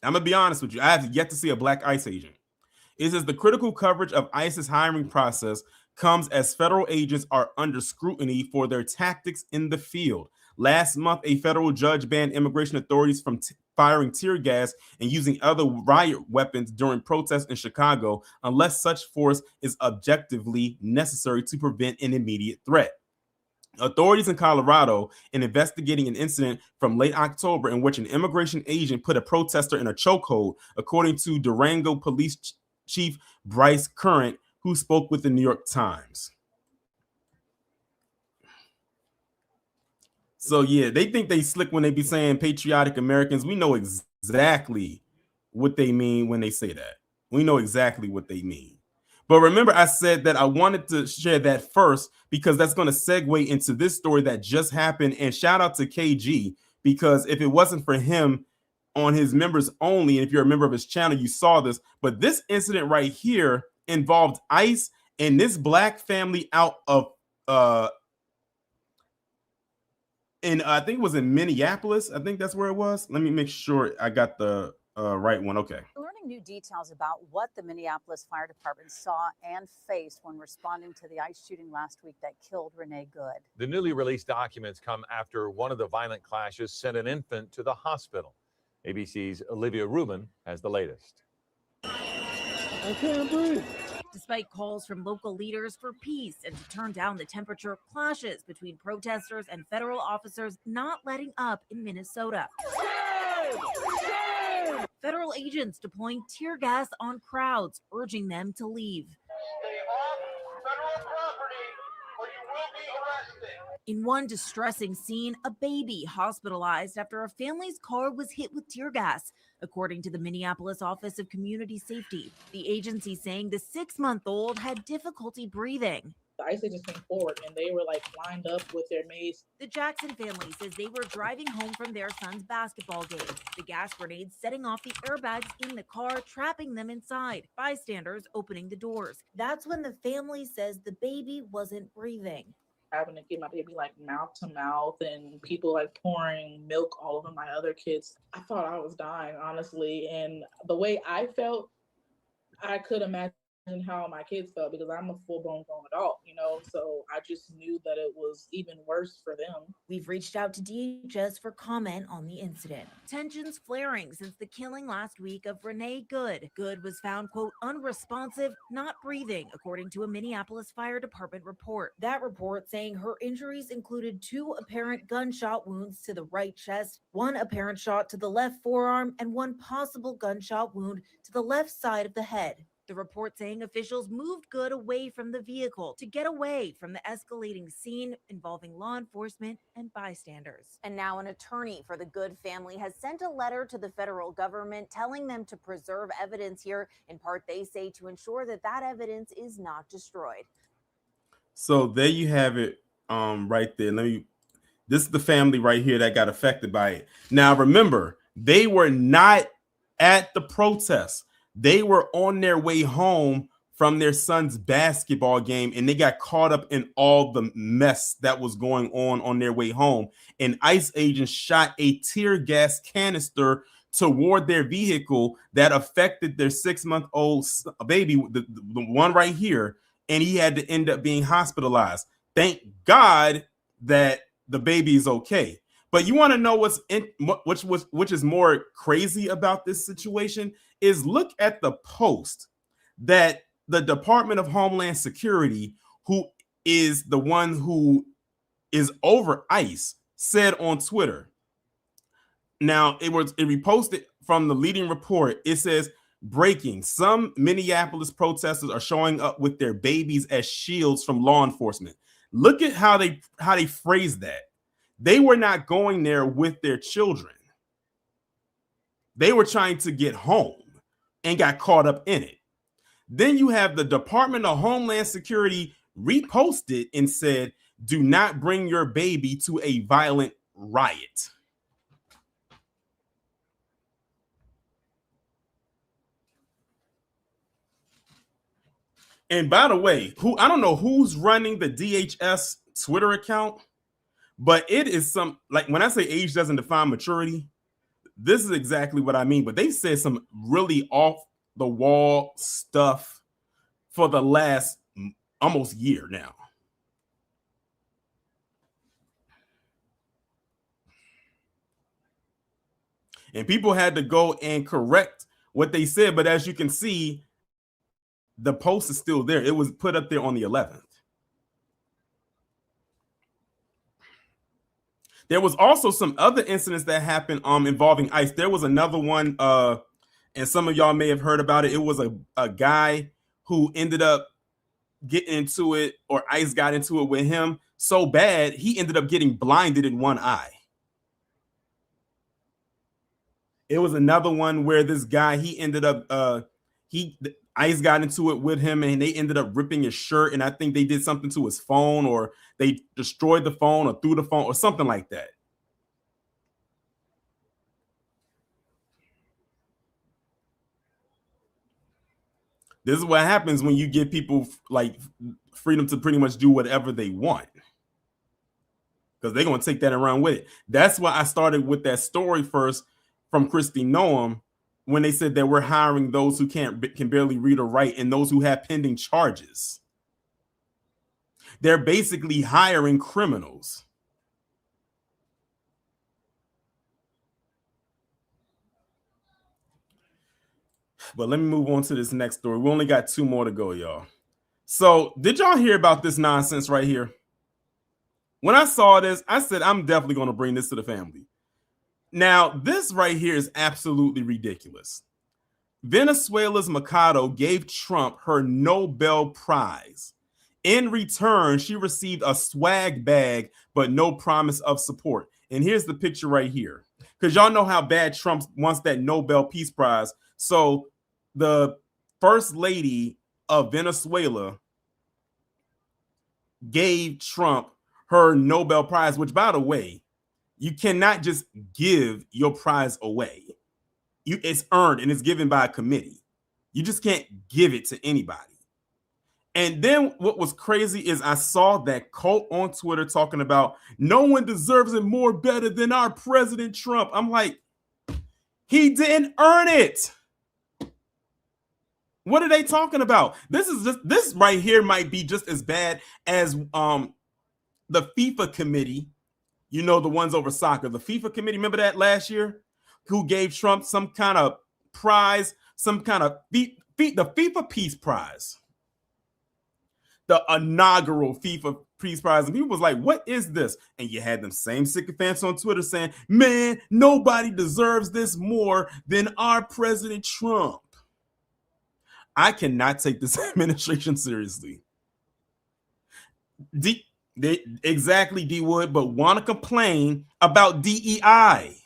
S1: I'm going to be honest with you. I have yet to see a black ICE agent. It says the critical coverage of ICE's hiring process comes as federal agents are under scrutiny for their tactics in the field. Last month, a federal judge banned immigration authorities from firing tear gas and using other riot weapons during protests in Chicago unless such force is objectively necessary to prevent an immediate threat. Authorities in Colorado are investigating an incident from late October in which an immigration agent put a protester in a chokehold, according to Durango Police Chief Bryce Current, who spoke with the New York Times. So, yeah, they think they slick when they be saying patriotic Americans. We know exactly what they mean when they say that. We know exactly what they mean. But remember, I said that I wanted to share that first because that's going to segue into this story that just happened. And shout out to KG, because if it wasn't for him on his members only, and if you're a member of his channel, you saw this. But this incident right here involved ICE and this black family out of I think it was in Minneapolis. I think that's where it was. Let me make sure I got the right one. Okay.
S15: Learning new details about what the Minneapolis Fire Department saw and faced when responding to the ICE shooting last week that killed Renee Good.
S16: The newly released documents come after one of the violent clashes sent an infant to the hospital. ABC's Olivia Rubin has the latest.
S17: I can't breathe. Despite calls from local leaders for peace and to turn down the temperature, clashes between protesters and federal officers not letting up in Minnesota. Federal agents deploying tear gas on crowds, urging them to leave.
S18: Stay off federal property or you will
S17: In one distressing scene, a baby hospitalized after a family's car was hit with tear gas, according to the Minneapolis Office of Community Safety. The agency saying the 6-month-old had difficulty breathing.
S18: The ICE agents came forward and they were like lined up with their mace.
S17: The Jackson family says they were driving home from their son's basketball game. The gas grenades setting off the airbags in the car, trapping them inside. Bystanders opening the doors. That's when the family says the baby wasn't breathing.
S18: Having to get my baby like mouth to mouth and people like pouring milk all over my other kids. I thought I was dying, honestly. And the way I felt, I could imagine how my kids felt because I'm a full-blown grown adult, you know, so I just knew that it was even worse for them.
S17: We've reached out to DHS for comment on the incident. Tensions flaring since the killing last week of Renee Good. Good was found, quote, unresponsive, not breathing, according to a Minneapolis Fire Department report. That report saying her injuries included 2 apparent gunshot wounds to the right chest, 1 apparent shot to the left forearm, and 1 possible gunshot wound to the left side of the head. The report saying officials moved Good away from the vehicle to get away from the escalating scene involving law enforcement and bystanders.
S2: And now an attorney for the Good family has sent a letter to the federal government telling them to preserve evidence here. In part, they say to ensure that that evidence is not destroyed.
S1: So there you have it, right there. This is the family right here that got affected by it. Now, remember, they were not at the protest. They were on their way home from their son's basketball game, and they got caught up in all the mess that was going on their way home. And ICE agents shot a tear gas canister toward their vehicle that affected their 6-month-old baby, the one right here, and he had to end up being hospitalized. Thank God that the baby is okay. But you want to know which is more crazy about this situation is look at the post that the Department of Homeland Security, who is the one who is over ICE, said on Twitter. Now it reposted from the leading report. It says, breaking, some Minneapolis protesters are showing up with their babies as shields from law enforcement. Look at how they phrased that. They were not going there with their children. They were trying to get home and got caught up in it. Then you have the Department of Homeland Security reposted and said, do not bring your baby to a violent riot. And by the way, I don't know who's running the DHS Twitter account, but it is like when I say age doesn't define maturity, this is exactly what I mean. But they said some really off the wall stuff for the last almost year now. And people had to go and correct what they said. But as you can see, the post is still there. It was put up there on the 11th. There was also some other incidents that happened involving ICE. There was another one, and some of y'all may have heard about it. It was a guy who ended up getting into it, or ICE got into it with him so bad, he ended up getting blinded in one eye. It was another one where this guy, he ended up, ICE got into it with him, and they ended up ripping his shirt, and I think they did something to his phone, or they destroyed the phone or threw the phone or something like that. This is what happens when you give people like freedom to pretty much do whatever they want, because they're going to take that around with it. That's why I started with that story first from Christy Noam, when they said that we're hiring those who can barely read or write and those who have pending charges. They're basically hiring criminals. But let me move on to this next story. We only got 2 more to go, y'all. So did y'all hear about this nonsense right here? When I saw this, I said, I'm definitely going to bring this to the family. Now, this right here is absolutely ridiculous. Venezuela's Mikado gave Trump her Nobel Prize. In return, she received a swag bag, but no promise of support. And here's the picture right here. Because y'all know how bad Trump wants that Nobel Peace Prize. So the first lady of Venezuela gave Trump her Nobel Prize, which, by the way, you cannot just give your prize away. It's earned and it's given by a committee. You just can't give it to anybody. And then what was crazy is I saw that cult on Twitter talking about no one deserves it more better than our President Trump. I'm like, he didn't earn it. What are they talking about? This right here might be just as bad as the FIFA committee. You know, the ones over soccer, the FIFA committee. Remember that last year? Who gave Trump some kind of prize, some kind of the FIFA Peace Prize, the inaugural FIFA Peace Prize. And people was like, what is this? And you had them same sycophants on Twitter saying, man, nobody deserves this more than our President Trump. I cannot take this administration seriously. Exactly, D Wood, but want to complain about DEI.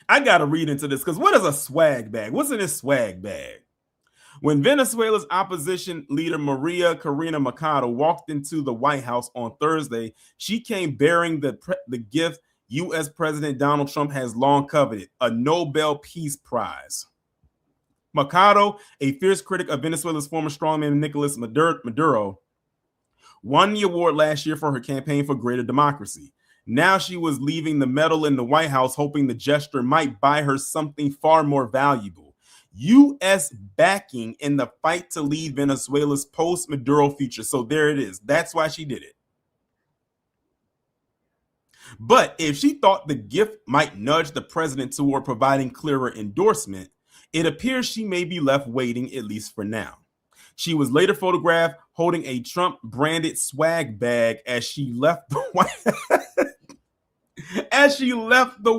S1: I got to read into this because what is a swag bag? What's in this swag bag? When Venezuela's opposition leader Maria Corina Machado walked into the White House on Thursday, she came bearing the gift U.S. President Donald Trump has long coveted, a Nobel Peace Prize. Machado, a fierce critic of Venezuela's former strongman Nicolas Maduro, won the award last year for her campaign for greater democracy. Now she was leaving the medal in the White House, hoping the gesture might buy her something far more valuable: U.S. backing in the fight to lead Venezuela's post-Maduro future. So there it is. That's why she did it. But if she thought the gift might nudge the president toward providing clearer endorsement, it appears she may be left waiting, at least for now. She was later photographed holding a Trump-branded swag bag as she left the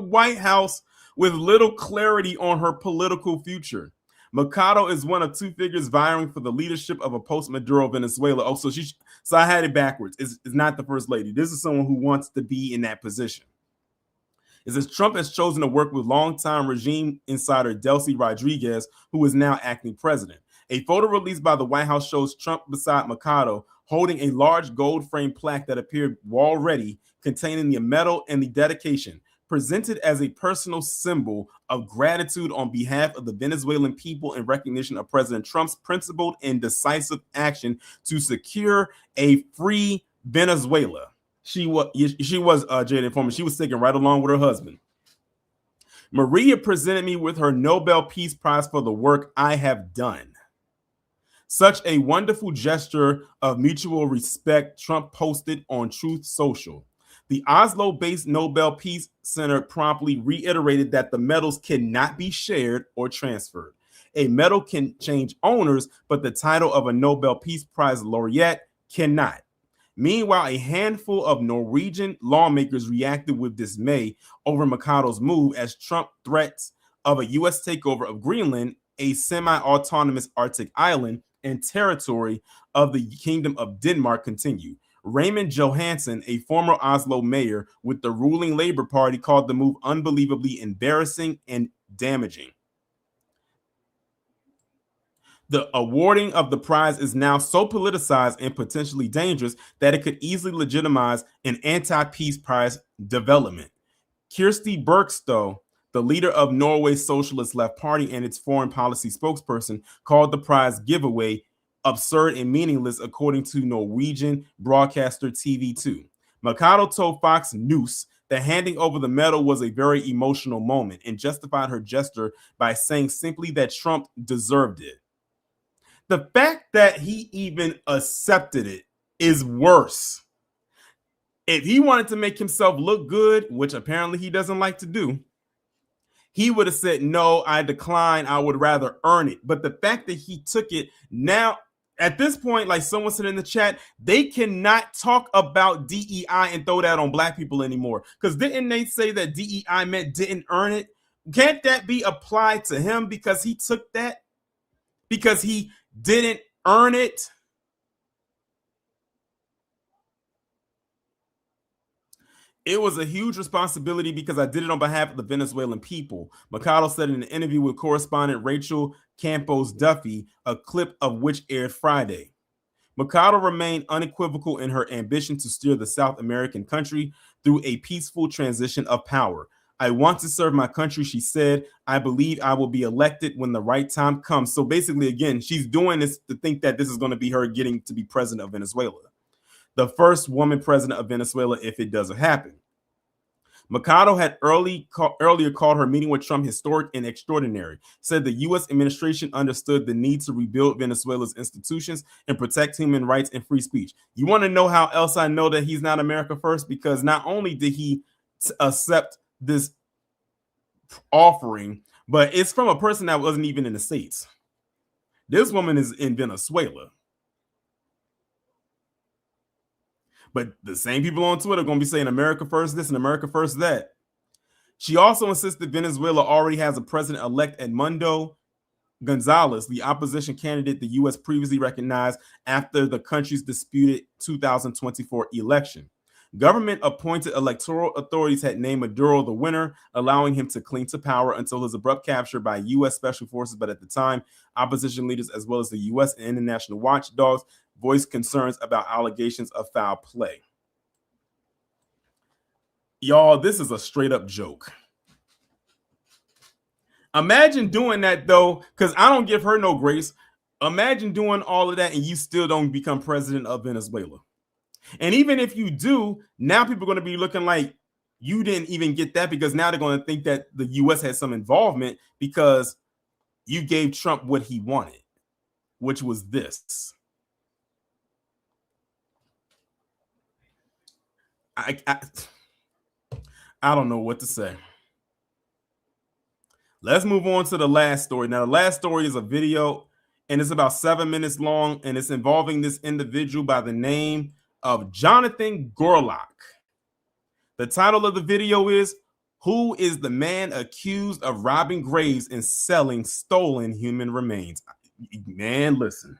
S1: White House with little clarity on her political future. Machado is one of two figures vying for the leadership of a post-Maduro Venezuela. Oh, so I had it backwards. It's not the first lady. This is someone who wants to be in that position. It says Trump has chosen to work with longtime regime insider Delcy Rodriguez, who is now acting president. A photo released by the White House shows Trump beside Machado holding a large gold-framed plaque that appeared wall-ready, containing the medal and the dedication, presented as a personal symbol of gratitude on behalf of the Venezuelan people in recognition of President Trump's principled and decisive action to secure a free Venezuela. She was Jada Informer. She was sticking right along with her husband. Maria presented me with her Nobel Peace Prize for the work I have done. Such a wonderful gesture of mutual respect, Trump posted on Truth Social. The Oslo-based Nobel Peace Center promptly reiterated that the medals cannot be shared or transferred. A medal can change owners, but the title of a Nobel Peace Prize laureate cannot. Meanwhile, a handful of Norwegian lawmakers reacted with dismay over Machado's move as Trump threats of a U.S. takeover of Greenland, a semi-autonomous Arctic island and territory of the Kingdom of Denmark, continue. Raymond Johansen, a former Oslo mayor with the ruling Labour Party, called the move unbelievably embarrassing and damaging. The awarding of the prize is now so politicized and potentially dangerous that it could easily legitimize an anti-peace prize development. Kirsti Bergstø, the leader of Norway's Socialist Left Party and its foreign policy spokesperson, called the prize giveaway absurd and meaningless, according to Norwegian broadcaster TV2. Machado told Fox News that handing over the medal was a very emotional moment and justified her gesture by saying simply that Trump deserved it. The fact that he even accepted it is worse. If he wanted to make himself look good, which apparently he doesn't like to do, he would have said, no, I decline. I would rather earn it. But the fact that he took it now, at this point, like someone said in the chat, they cannot talk about DEI and throw that on black people anymore. Because didn't they say that DEI meant didn't earn it? Can't that be applied to him because he took that? Because he didn't earn it. It was a huge responsibility because I did it on behalf of the Venezuelan people. Mercado said in an interview with correspondent Rachel Campos Duffy, a clip of which aired Friday. Mercado remained unequivocal in her ambition to steer the South American country through a peaceful transition of power. I want to serve my country, she said. I believe I will be elected when the right time comes. So basically, again, she's doing this to think that this is going to be her getting to be president of Venezuela. The first woman president of Venezuela if it doesn't happen. Mercado had earlier called her meeting with Trump historic and extraordinary, said the U.S. administration understood the need to rebuild Venezuela's institutions and protect human rights and free speech. You want to know how else I know that he's not America first? Because not only did he accept this offering, but it's from a person that wasn't even in the States. This woman is in Venezuela. But the same people on Twitter are going to be saying America first this and America first that. She also insisted Venezuela already has a president-elect, Edmundo Gonzalez, the opposition candidate the U.S. previously recognized after the country's disputed 2024 election. Government-appointed electoral authorities had named Maduro the winner, allowing him to cling to power until his abrupt capture by U.S. Special Forces. But at the time, opposition leaders, as well as the U.S. and international watchdogs, voiced concerns about allegations of foul play. Y'all, this is a straight-up joke. Imagine doing that, though, because I don't give her no grace. Imagine doing all of that and you still don't become president of Venezuela. And even if you do, now people are going to be looking like you didn't even get that, because now they're going to think that the U.S. had some involvement because you gave Trump what he wanted, which was this. I don't know what to say. Let's move on to the last story. Now, the last story is a video, and it's about 7 minutes long, and it's involving this individual by the name of Jonathan Gorlock. The title of the video is, "Who is the man accused of robbing graves and selling stolen human remains?" Man, listen.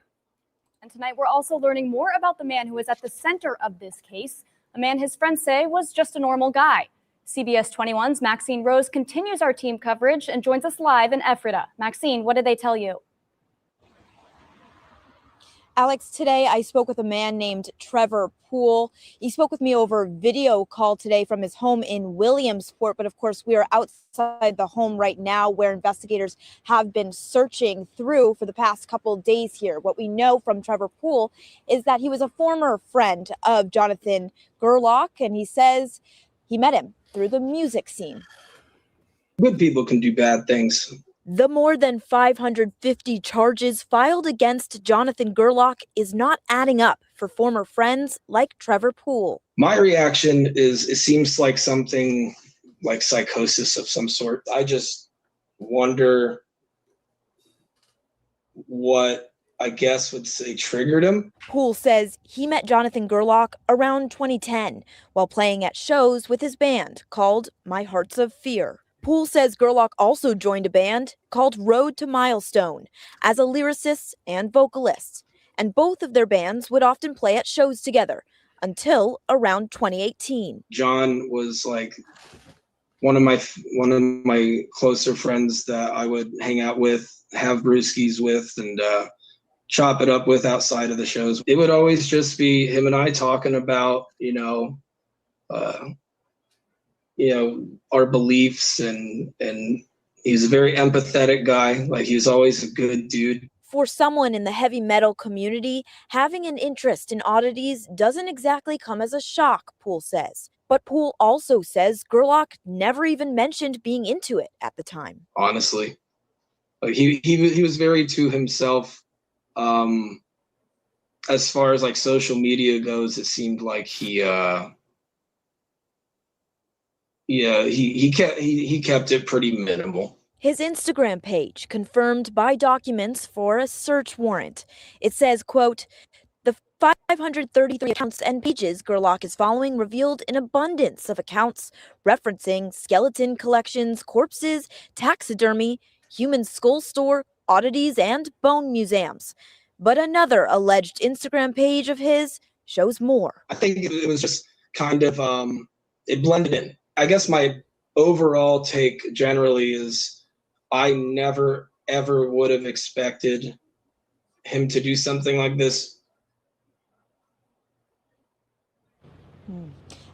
S19: And tonight, we're also learning more about the man who is at the center of this case, a man his friends say was just a normal guy. CBS 21's Maxine Rose continues our team coverage and joins us live in Ephrata. Maxine, what did they tell you?
S20: Alex, today I spoke with a man named Trevor Poole. He spoke with me over video call today from his home in Williamsport. But of course, we are outside the home right now where investigators have been searching through for the past couple of days here. What we know from Trevor Poole is that he was a former friend of Jonathan Gorlock, and he says he met him through the music scene.
S21: Good people can do bad things.
S20: The more than 550 charges filed against Jonathan Gorlock is not adding up for former friends like Trevor Poole.
S21: My reaction is it seems like something like psychosis of some sort. I just wonder what I guess would say triggered him.
S20: Poole says he met Jonathan Gorlock around 2010 while playing at shows with his band called My Hearts of Fear. Poole says Gorlock also joined a band called Road to Milestone as a lyricist and vocalist, and both of their bands would often play at shows together until around 2018.
S21: John was like one of my closer friends that I would hang out with, have brewskis with, and chop it up with outside of the shows. It would always just be him and I talking about, our beliefs, and he's a very empathetic guy. Like, he was always a good dude.
S20: For someone in the heavy metal community, having an interest in oddities doesn't exactly come as a shock, Poole says. But Poole also says Gorlock never even mentioned being into it at the time.
S21: Honestly, like he was very to himself. As far as like social media goes, it seemed like he kept it pretty minimal.
S20: His Instagram page confirmed by documents for a search warrant. It says, quote, "The 533 accounts and pages Gorlock is following revealed an abundance of accounts referencing skeleton collections, corpses, taxidermy, human skull store, oddities, and bone museums. But another alleged Instagram page of his shows more.
S21: I think it was just kind of it blended in. I guess my overall take generally is I never ever would have expected him to do something like this.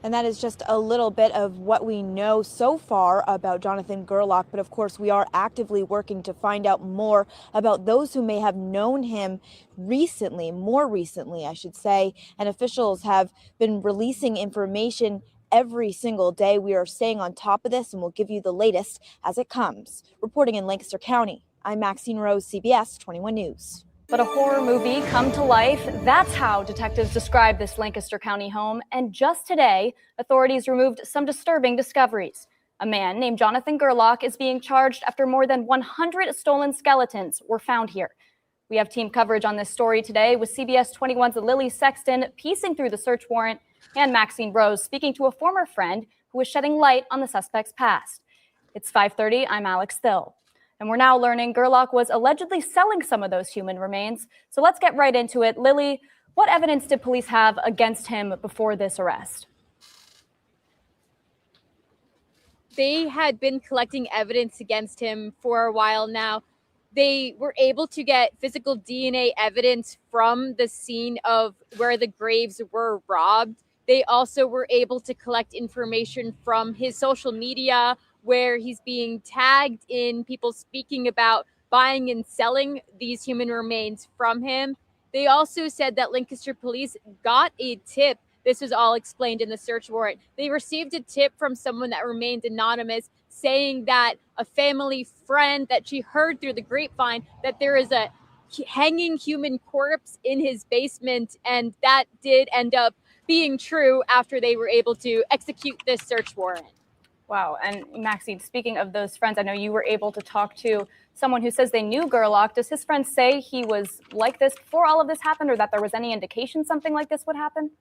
S20: And that is just a little bit of what we know so far about Jonathan Gerlach. But of course, we are actively working to find out more about those who may have known him recently, more recently, I should say. And officials have been releasing information every single day. We are staying on top of this, and we'll give you the latest as it comes. Reporting in Lancaster County, I'm Maxine Rose, CBS 21 News.
S19: But a horror movie come to life, that's how detectives describe this Lancaster County home. And just today, authorities removed some disturbing discoveries. A man named Jonathan Gerlach is being charged after more than 100 stolen skeletons were found here. We have team coverage on this story today with CBS 21's Lily Sexton piecing through the search warrant and Maxine Rose speaking to a former friend who is shedding light on the suspect's past. It's 5:30, I'm Alex Thill. And we're now learning Gerlach was allegedly selling some of those human remains. So let's get right into it. Lily, what evidence did police have against him before this arrest?
S3: They had been collecting evidence against him for a while now. They were able to get physical DNA evidence from the scene of where the graves were robbed. They also were able to collect information from his social media, where he's being tagged in people speaking about buying and selling these human remains from him. They also said that Lancaster police got a tip. This was all explained in the search warrant. They received a tip from someone that remained anonymous saying that a family friend that she heard through the grapevine that there is a hanging human corpse in his basement. And that did end up being true after they were able to execute this search warrant.
S19: Wow. And Maxine, speaking of those friends, I know you were able to talk to someone who says they knew Gerlach. Does his friend say he was like this before all of this happened, or that there was any indication something like this would happen?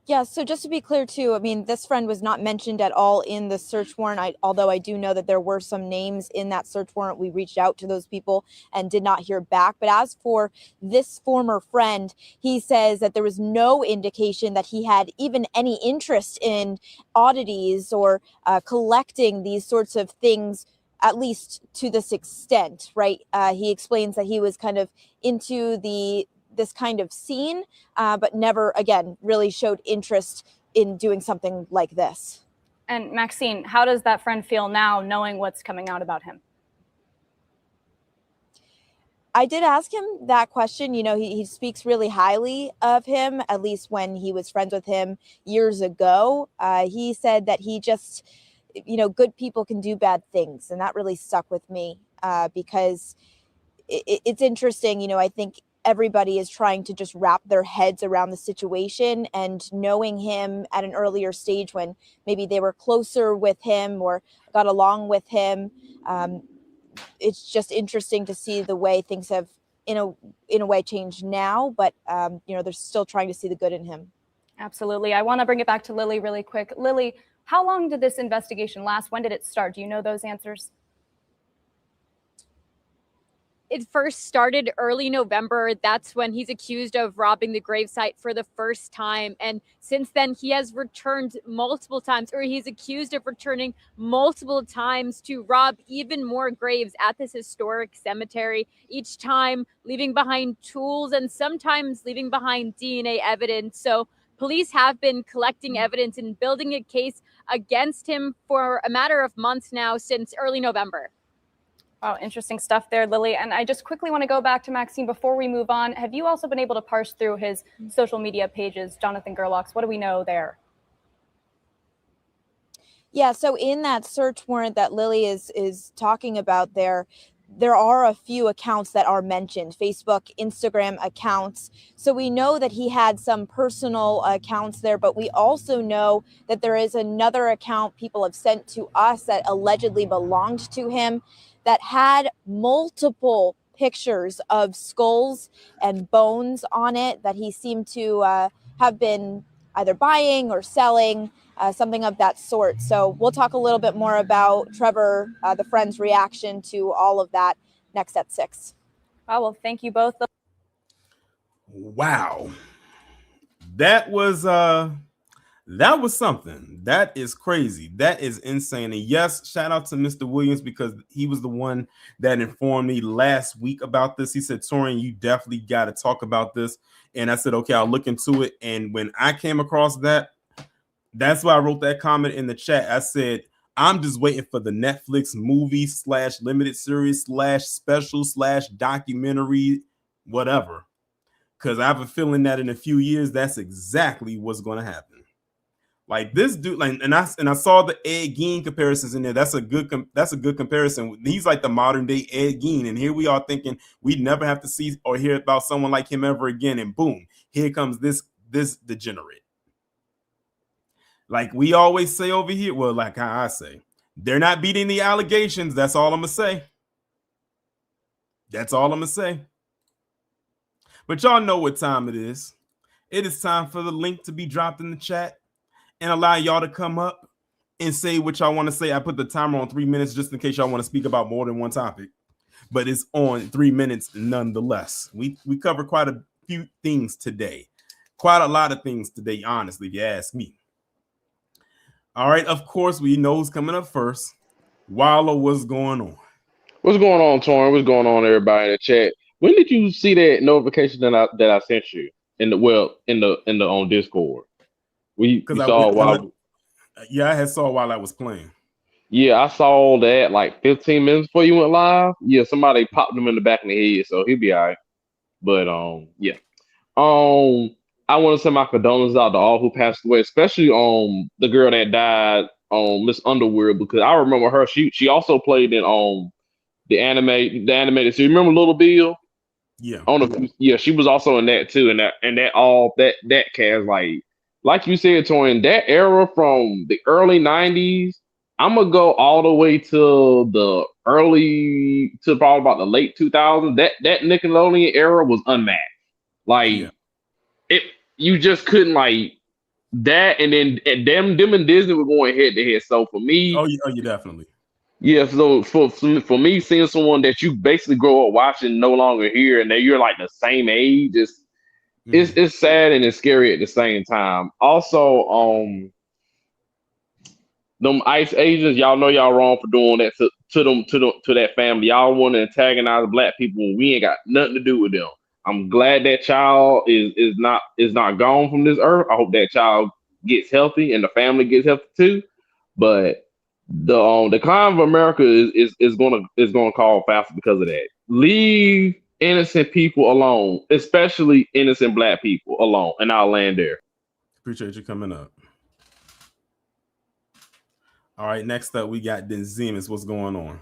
S20: Yeah, so just to be clear too, I mean, this friend was not mentioned at all in the search warrant, although I do know that there were some names in that search warrant. We reached out to those people and did not hear back. But as for this former friend, he says that there was no indication that he had even any interest in oddities or collecting these sorts of things, at least to this extent, right? He explains that he was kind of into this kind of scene, but never, again, really showed interest in doing something like this.
S19: And Maxine, how does that friend feel now knowing what's coming out about him?
S20: I did ask him that question. You know, he speaks really highly of him, at least when he was friends with him years ago. He said that he just, you know, good people can do bad things. And that really stuck with me because it's interesting. You know, I think everybody is trying to just wrap their heads around the situation, and knowing him at an earlier stage when maybe they were closer with him or got along with him. It's just interesting to see the way things have in a way changed now, but you know, they're still trying to see the good in him.
S19: Absolutely. I want to bring it back to Lily really quick. Lily, how long did this investigation last? When did it start? Do you know those answers?
S3: It first started early November. That's when he's accused of robbing the gravesite for the first time. And since then, he has returned multiple times, or he's accused of returning multiple times to rob even more graves at this historic cemetery, each time leaving behind tools and sometimes leaving behind DNA evidence. So police have been collecting evidence and building a case against him for a matter of months now, since early November.
S19: Wow, interesting stuff there, Lily. And I just quickly want to go back to Maxine before we move on. Have you also been able to parse through his social media pages, Jonathan Gerlach's? What do we know there?
S20: Yeah, so in that search warrant that Lily is talking about there are a few accounts that are mentioned, Facebook, Instagram accounts. So we know that he had some personal accounts there, but we also know that there is another account people have sent to us that allegedly belonged to him, that had multiple pictures of skulls and bones on it that he seemed to have been either buying or selling, something of that sort. So we'll talk a little bit more about Trevor, the friend's reaction to all of that next at 6.
S19: Oh, well, thank you both.
S1: Wow. That was something. That is crazy. That is insane. And yes, shout out to Mr. Williams, because he was the one that informed me last week about this. He said, Torian, you definitely got to talk about this. And I said, okay, I'll look into it. And when I came across that, that's why I wrote that comment in the chat. I said, I'm just waiting for the Netflix movie / limited series / special / documentary, whatever. Because I have a feeling that in a few years, that's exactly what's going to happen. Like this dude, like, and I saw the Ed Gein comparisons in there. That's a good comparison. He's like the modern day Ed Gein, and here we are thinking we'd never have to see or hear about someone like him ever again. And boom, here comes this degenerate. Like we always say over here, well, like how I say, they're not beating the allegations. That's all I'm gonna say. That's all I'm gonna say. But y'all know what time it is. It is time for the link to be dropped in the chat and allow y'all to come up and say what y'all want to say. I put the timer on 3 minutes just in case y'all want to speak about more than one topic, but it's on 3 minutes nonetheless. We covered quite a few things today. Quite a lot of things today, honestly, if you ask me. All right, of course, we know who's coming up first. Wallow, what's going on?
S6: What's going on, Torrin? What's going on, everybody in the chat? When did you see that notification that I sent you in the on Discord? We saw while.
S1: Yeah, I had saw while I was playing.
S6: Yeah, I saw that like 15 minutes before you went live. Yeah, somebody popped him in the back of the head, so he'll be all right. But yeah. I want to send my condolences out to all who passed away, especially the girl that died on Miss Underworld, because I remember her. She also played in the animated series. Remember Little Bill?
S1: Yeah.
S6: Yeah, she was also in that too, and that cast, like you said, Torian, that era from the early 90s, I'm gonna go all the way to probably about the late 2000s. That Nickelodeon era was unmatched. Like you just couldn't like that, and then them and Disney were going head to head. So for me,
S1: oh yeah, definitely.
S6: Yeah, so for me, seeing someone that you basically grow up watching no longer here, and that you're like the same age, it's sad and it's scary at the same time. Also, them ICE agents, y'all know y'all wrong for doing that to that family. Y'all want to antagonize Black people when we ain't got nothing to do with them. I'm glad that child is not gone from this earth. I hope that child gets healthy and the family gets healthy too. But the decline of America is gonna call faster because of that. Leave innocent people alone, especially innocent Black people alone, and I'll land there.
S1: Appreciate you coming up. All right, next up we got Denzemus. What's going on?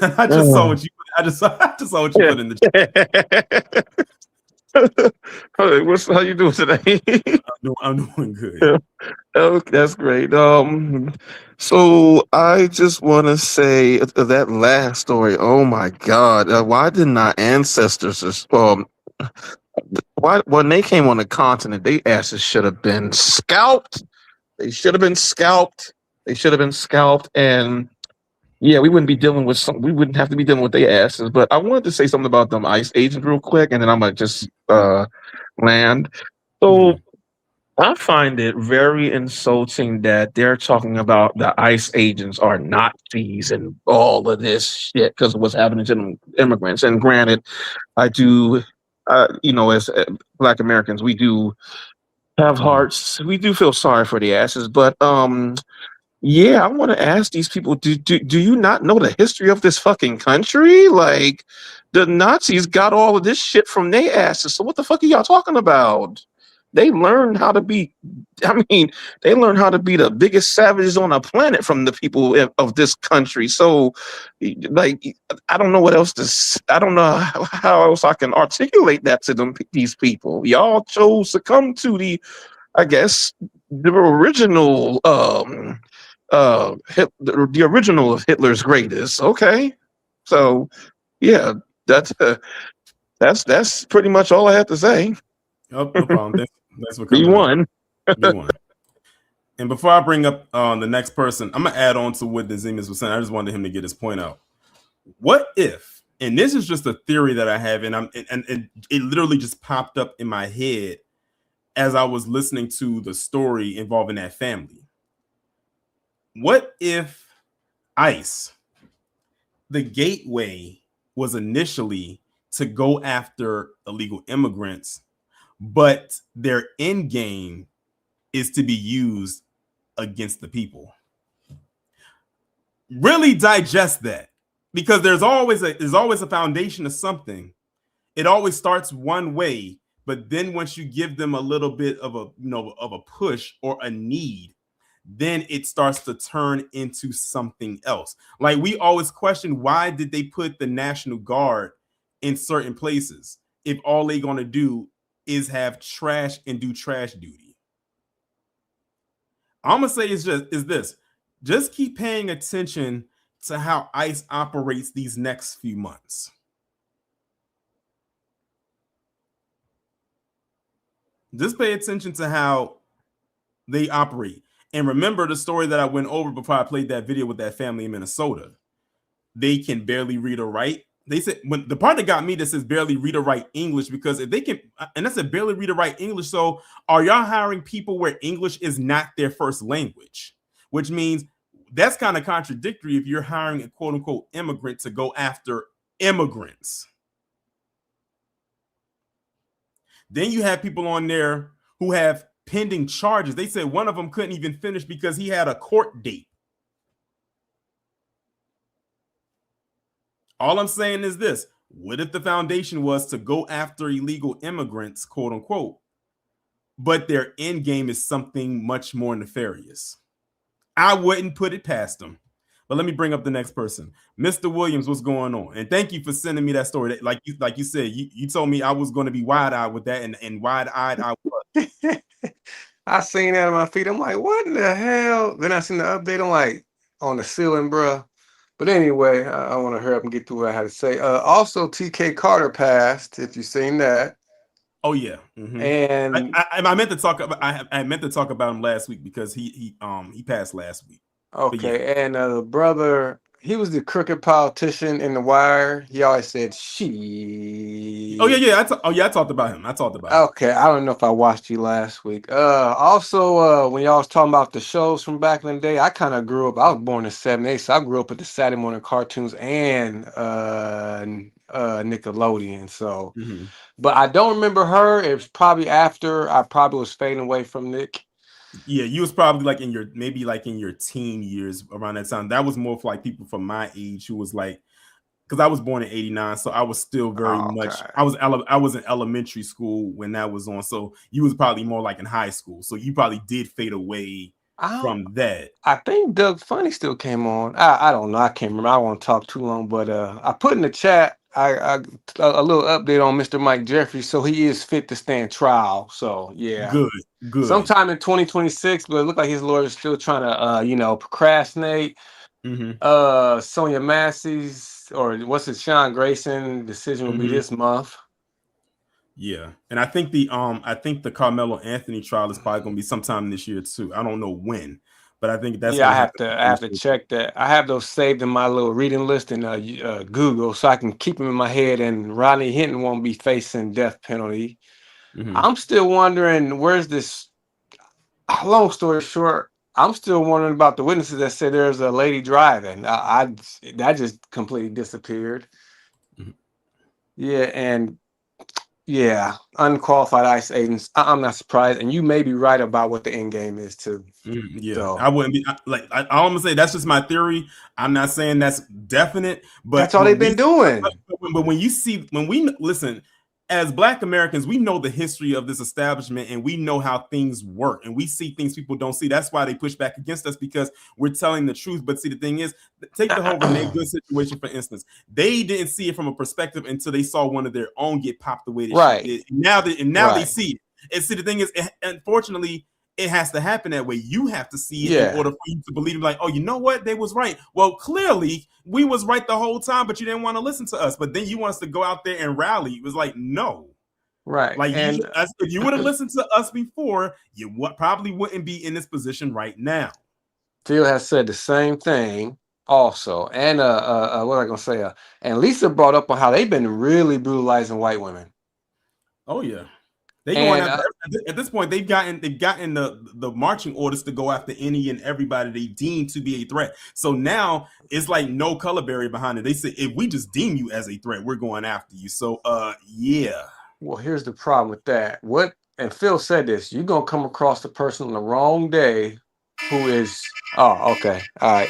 S1: I just saw what you put in the chat.
S22: How you doing today?
S1: I'm doing good.
S22: Oh, that's great. So I just want to say that last story. Oh my God! Why didn't our ancestors, why when they came on the continent, they asses should have been scalped. They should have been scalped. And yeah, we wouldn't have to be dealing with their asses. But I wanted to say something about them ICE agents real quick, and then I'm gonna just land. So I find it very insulting that they're talking about the ICE agents are Nazis and all of this shit because of what's happening to them immigrants. And granted, I do, as Black Americans, we do have hearts. We do feel sorry for the asses, but yeah, I want to ask these people: do you not know the history of this fucking country? Like, the Nazis got all of this shit from their asses. So what the fuck are y'all talking about? They learned how to be. They learned how to be the biggest savages on the planet from the people of this country. So, like, I don't know what else to. I don't know how else I can articulate that to them. These people, y'all chose to come to the original. The original of Hitler's greatest. Okay, so yeah, that's pretty much all I have to say.
S1: Oh, no problem. Thanks for coming.
S22: B1.
S1: B1. And before I bring up the next person, I'm gonna add on to what Denzemus was saying. I just wanted him to get his point out. What if and this is just a theory that I have, and it literally just popped up in my head as I was listening to the story involving that family. What if ICE, the gateway, was initially to go after illegal immigrants, but their end game is to be used against the people? Really digest that, because there's always a foundation of something. It always starts one way, but then once you give them a little bit of a push or a need, then it starts to turn into something else. Like, we always question, why did they put the National Guard in certain places if all they're going to do is have trash and do trash duty? I'm gonna say is this: just keep paying attention to how ICE operates these next few months. Just pay attention to how they operate. And remember the story that I went over before I played that video with that family in Minnesota. They can barely read or write. They said, when the part that got me, that says barely read or write English, because if they can, and that's a barely read or write English. So are y'all hiring people where English is not their first language? Which means that's kind of contradictory if you're hiring a quote unquote immigrant to go after immigrants. Then you have people on there who have pending charges. They said one of them couldn't even finish because he had a court date. All I'm saying is this: what if the foundation was to go after illegal immigrants, quote unquote, but their end game is something much more nefarious? I wouldn't put it past them. But let me bring up the next person. Mr. Williams, what's going on? And thank you for sending me that story. Like you said, you told me I was going to be wide-eyed with that, and wide-eyed I was.
S4: I seen that on my feet. I'm like, what in the hell? Then I seen the update. I'm like, on the ceiling, bruh. But anyway, I want to hurry up and get through what I had to say. Also, TK Carter passed, if you've seen that.
S1: Oh yeah,
S4: and
S1: I meant to talk about I meant to talk about him last week because he passed last week.
S4: Okay, and the brother, he was the crooked politician in The Wire. He always said she.
S1: Oh yeah. I talked about him.
S4: Okay, I don't know if I watched you last week. Also, when y'all was talking about the shows from back in the day, I kind of grew up. I was born in '78, so I grew up with the Saturday morning cartoons and Nickelodeon. So, but I don't remember her. It was probably after I probably was fading away from Nick.
S1: Yeah, you was probably like in your teen years around that time. That was more for like people from my age who was like, because I was born in '89, so I was still very much. I was in elementary school when that was on. So you was probably more like in high school. So you probably did fade away from that.
S4: I think Doug Funny still came on. I don't know. I can't remember. I won't talk too long, but I put in the chat a little update on Mr. Mike Jeffries. So he is fit to stand trial. So yeah,
S1: good.
S4: Sometime in 2026, but it looked like his lawyer is still trying to procrastinate. Sonia Massey's, or what's it, Sean Grayson decision will be this month.
S1: Yeah, and I think the Carmelo Anthony trial is probably going to be sometime this year too. I don't know when, but I think that's.
S4: Yeah, I have to check that. I have those saved in my little reading list in Google, so I can keep them in my head. And Rodney Hinton won't be facing death penalty. I'm still wondering where's this. Long story short, I'm still wondering about the witnesses that said there's a lady driving. That just completely disappeared. Yeah, and yeah, unqualified ICE agents. I'm not surprised, and you may be right about what the end game is too.
S1: Yeah,
S4: so,
S1: I wouldn't be like. I'm gonna say that's just my theory. I'm not saying that's definite, but
S4: that's all they've been doing.
S1: But when we listen. As Black Americans, we know the history of this establishment and we know how things work and we see things people don't see. That's why they push back against us, because we're telling the truth. But see, the thing is, take the whole Renee Good situation, for instance. They didn't see it from a perspective until they saw one of their own get popped the way that she did. Now they see it. And see, the thing is, unfortunately, it has to happen that way. You have to see it in order for you to believe, like, oh, you know what? They was right. Well, clearly we was right the whole time, but you didn't want to listen to us. But then you want us to go out there and rally. It was like, no.
S4: Right.
S1: Like, if you would have listened to us before, you probably wouldn't be in this position right now.
S4: Phil has said the same thing. also, and what was I gonna say? And Lisa brought up on how they've been really brutalizing white women.
S1: Oh yeah, they going
S4: And
S1: after at this point. They've gotten the marching orders to go after any and everybody they deem to be a threat. So now it's like no color barrier behind it. They say if we just deem you as a threat, we're going after you. So yeah.
S4: Well, here's the problem with that. And Phil said this, you're gonna come across the person on the wrong day who is okay. All right.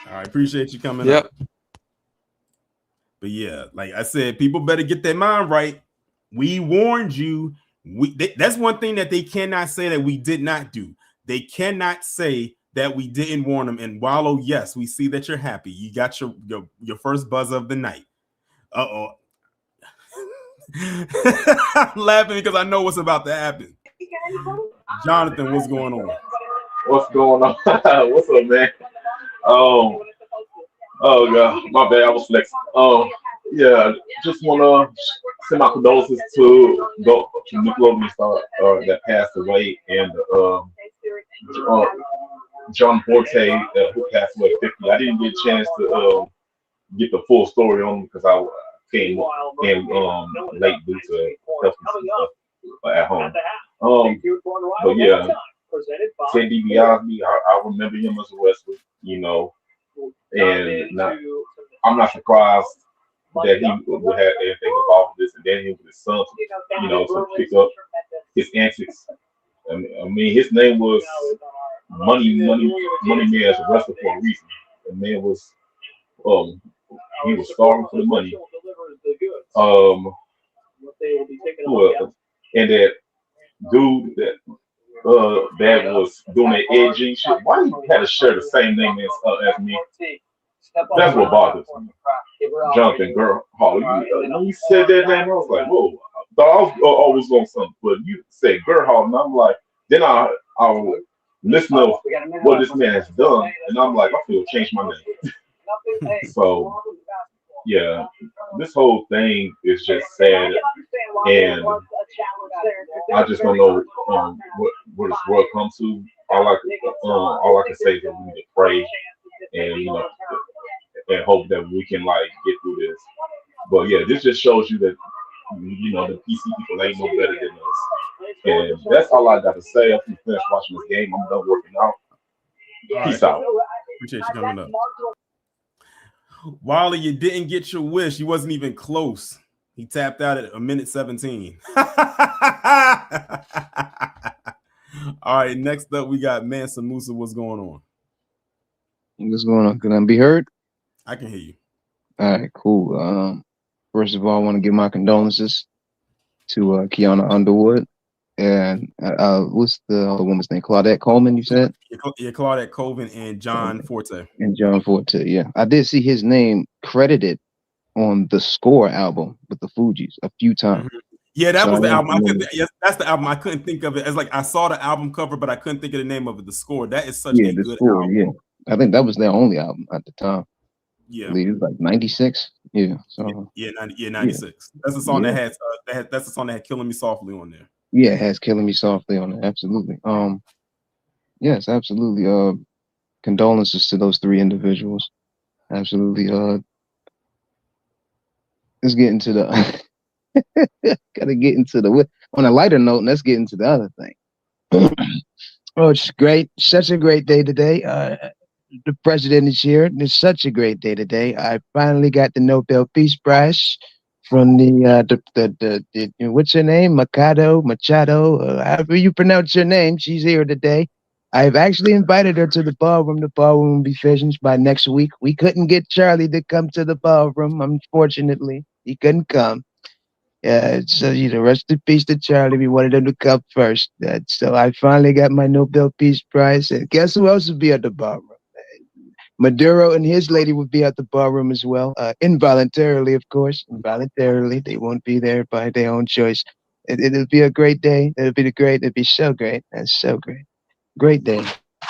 S1: I appreciate you coming
S4: Yep.
S1: up. But yeah, like I said, people better get their mind right. We warned you. That's one thing that they cannot say that we did not do. They cannot say that we didn't warn them. And Wallow, yes, we see that you're happy. You got your first buzz of the night. Uh-oh. I'm laughing because I know what's about to happen. Jonathan, what's going on?
S5: What's going on? What's up, man? Oh God, my bad. I was flexing. Yeah, just wanna send my condolences to Nikita that passed away, and John Forte who passed away at 50. I didn't get a chance to get the full story on him because I came late due to health stuff at home. But yeah, Ted DiBiase, I remember him as a wrestler, you know, and I'm not surprised that he would have anything involved with this, and then he with his son, you know, to pick up his antics. I mean, his name was Money Man as a wrestler for a reason. The man was he was starving for the money. And that dude that was doing that edgy shit. Why you had to share the same name as me? That's what bothers me. Jonathan Gerhardt. When you said that name, I was like, whoa. I thought I was always on something, but you said Gerhardt, and I'm like, then I listen to what this man has done, and I'm like, I feel change my name. So yeah, this whole thing is just sad, and I just don't know where this world comes to. All I can say is that we need to pray and, you know, and hope that we can like get through this. But yeah, this just shows you that, you know, the PC people ain't no better than us. And that's all I got to say. After we finish watching this game, I'm done working out. Peace out.
S1: Appreciate you coming up. Wally, you didn't get your wish. You wasn't even close. He tapped out at 1:17. All right, next up we got Mansa Musa. What's going on?
S7: What's going on? Can I be heard?
S1: I can hear you.
S7: All right, cool. First of all, I want to give my condolences to Kiana Underwood and what's the other woman's name? Claudette Coleman, you said?
S1: Yeah, Claudette Colvin and John Forte.
S7: And John Forte, yeah. I did see his name credited on the Score album with the Fugees a few times.
S1: Mm-hmm. Yeah, that was the album. That's the album. I couldn't think of it. It's like I saw the album cover, but I couldn't think of the name of it. The Score. That is such a good album.
S7: Yeah. I think that was their only album at the time.
S1: Yeah,
S7: I believe it was like 96. Yeah. So
S1: 96.
S7: Yeah.
S1: That's the song that has that's the song that had Killing Me Softly on there.
S7: Yeah, it has Killing Me Softly on it. Absolutely. Yes, absolutely. Condolences to those three individuals. Absolutely. Let's get into the gotta get into the on a lighter note, let's get into the other thing. Oh, it's great. Such a great day today. The president is here. It's such a great day today. I finally got the Nobel Peace Prize from the what's her name? Machado, however you pronounce her name. She's here today. I've actually invited her to the ballroom. The ballroom will be finished by next week. We couldn't get Charlie to come to the ballroom, unfortunately. He couldn't come. So, you know, rest in peace to Charlie. We wanted him to come first. So I finally got my Nobel Peace Prize. And guess who else will be at the ballroom? Maduro and his lady would be at the ballroom as well. Involuntarily, of course. Involuntarily. They won't be there by their own choice. It'll be a great day. It'll be so great. That's so great. Great day.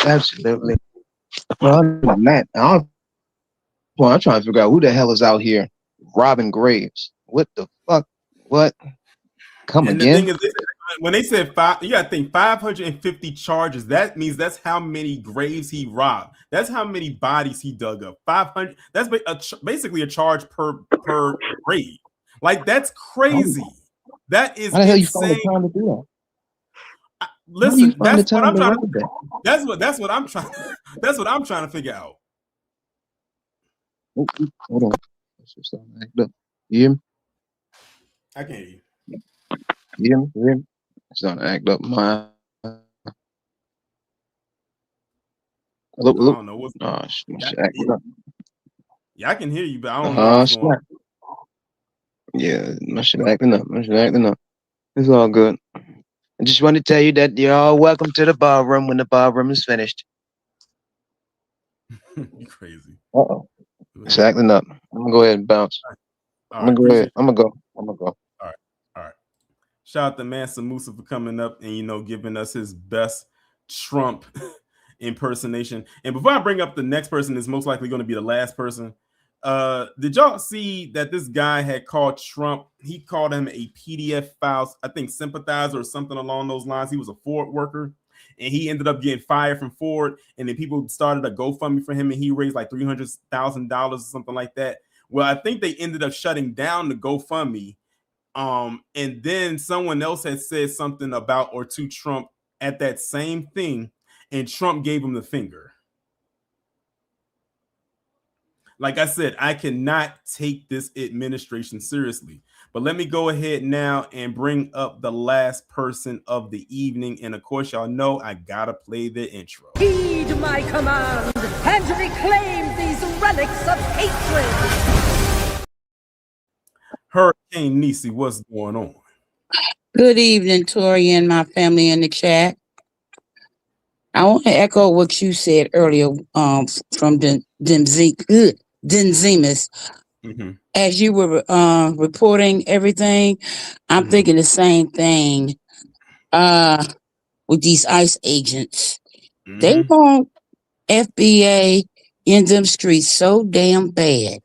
S7: Absolutely. Well, Matt, I'm trying to figure out who the hell is out here robbing graves. What the fuck? What? Come
S1: And
S7: again?
S1: the thing is, when they said five, you gotta think 550 charges. That means that's how many graves he robbed. That's how many bodies he dug up. 500. That's basically a charge per grave. Like that's crazy. That is
S7: How the hell you find the
S1: insane.
S7: time to do that? How do you
S1: Listen,
S7: find the
S1: that's what
S7: time
S1: I'm
S7: to
S1: trying
S7: rob
S1: to.
S7: that?
S1: That's what I'm trying. That's what I'm trying to figure out.
S7: Oh, hold on. Let's just start act up. You hear me?
S1: I can't hear you.
S7: You hear me? You hear me? It's starting to act up. My hello,
S1: I
S7: hello.
S1: don't know what's.
S7: Oh, shit acting up.
S1: Yeah, I can hear you, but I don't know what's going on.
S7: Yeah, my shit acting up. My shit acting up. It's all good. I just want to tell you that you're all welcome to the bar room when the bar room is finished.
S1: You crazy.
S7: Uh-oh. It's acting up. I'm gonna go ahead and bounce.
S1: All
S7: I'm
S1: right,
S7: gonna go ahead.
S1: appreciate.
S7: I'm gonna go. I'm gonna go.
S1: All right. Shout out to Mansa Musa for coming up and giving us his best Trump impersonation. And before I bring up the next person, that's most likely going to be the last person. Did y'all see that this guy had called Trump? He called him a PDF file, I think sympathizer or something along those lines. He was a Ford worker, and he ended up getting fired from Ford. And then people started a GoFundMe for him, and he raised like $300,000 or something like that. Well, I think they ended up shutting down the GoFundMe. And then someone else had said something about or to Trump at that same thing, and Trump gave him the finger. Like I said, I cannot take this administration seriously. But let me go ahead now and bring up the last person of the evening. And of course, y'all know I gotta play the intro.
S8: Heed my command and reclaim these relics of hatred.
S1: Hurricane Niecy, what's going on?
S9: Good evening, Tori and my family in the chat. I want to echo what you said earlier from Denzimus.
S1: Mm-hmm.
S9: As you were reporting everything, I'm thinking the same thing with these ICE agents. They want FBA in them streets so damn bad.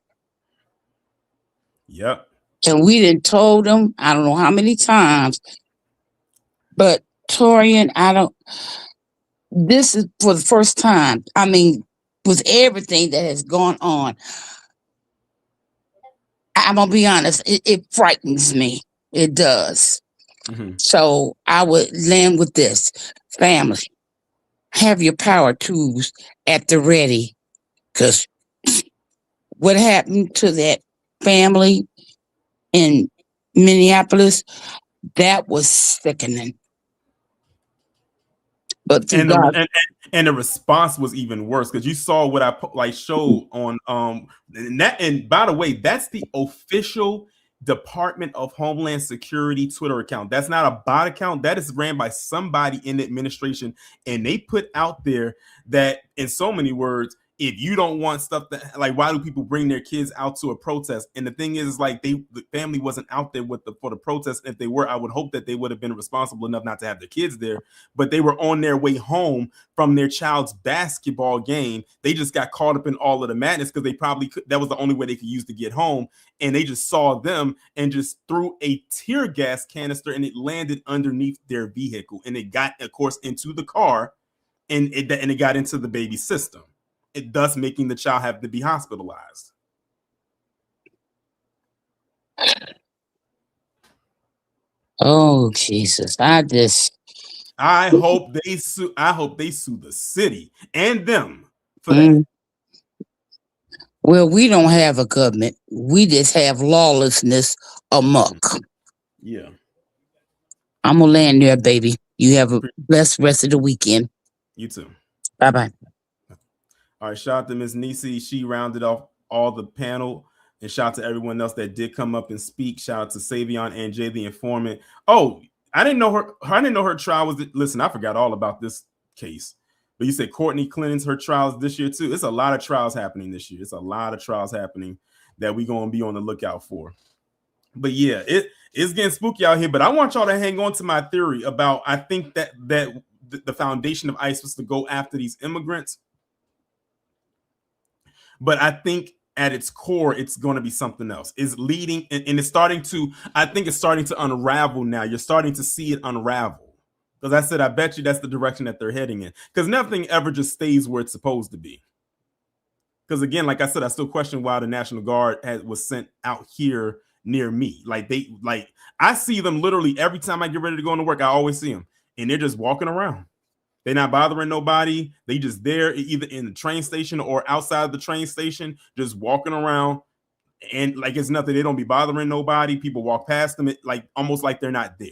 S1: Yep.
S9: And we done told them, I don't know how many times, but Torian, this is for the first time. I mean, with everything that has gone on, I'm gonna be honest, it frightens me. It does.
S1: Mm-hmm.
S9: So I would land with this. Family, have your power tools at the ready. Because what happened to that family in Minneapolis, that was sickening. But through God,
S1: and the response was even worse because you saw what I showed on and by the way, that's the official Department of Homeland Security Twitter account. That's not a bot account. That is ran by somebody in the administration, and they put out there that in so many words, if you don't want stuff that, like, why do people bring their kids out to a protest? And the thing is like the family wasn't out there for the protest. If they were, I would hope that they would have been responsible enough not to have their kids there, but they were on their way home from their child's basketball game. They just got caught up in all of the madness because they probably could, that was the only way they could use to get home. And they just saw them and just threw a tear gas canister, and it landed underneath their vehicle, and it got, of course, into the car, and it got into the baby's system, thus making the child have to be hospitalized.
S9: oh Jesus!
S1: I hope they sue the city and them for that.
S9: Well, we don't have a government. We just have lawlessness amok.
S1: Yeah.
S9: I'm gonna land there, baby. You have a blessed rest of the weekend.
S1: You too.
S9: Bye-bye.
S1: All right, shout out to Ms. Niecy. She rounded off all the panel, and shout out to everyone else that did come up and speak. Shout out to Savion and Jay the informant. Oh, I didn't know her trial was. Listen, I forgot all about this case. But you said Courtney Clinton's her trials this year too. It's a lot of trials happening this year. It's a lot of trials happening that we're gonna be on the lookout for. But yeah, it's getting spooky out here. But I want y'all to hang on to my theory about, I think that the foundation of ICE was to go after these immigrants. But I think at its core, it's going to be something else. It's leading, and it's starting to, I think it's starting to unravel now. You're starting to see it unravel. Because I said, I bet you that's the direction that they're heading in. Because nothing ever just stays where it's supposed to be. Because again, like I said, I still question why the National Guard was sent out here near me. I see them literally every time I get ready to go into work. I always see them, and they're just walking around. They're not bothering nobody. They just there either in the train station or outside the train station, just walking around, and like it's nothing. They don't be bothering nobody. People walk past them, almost like they're not there.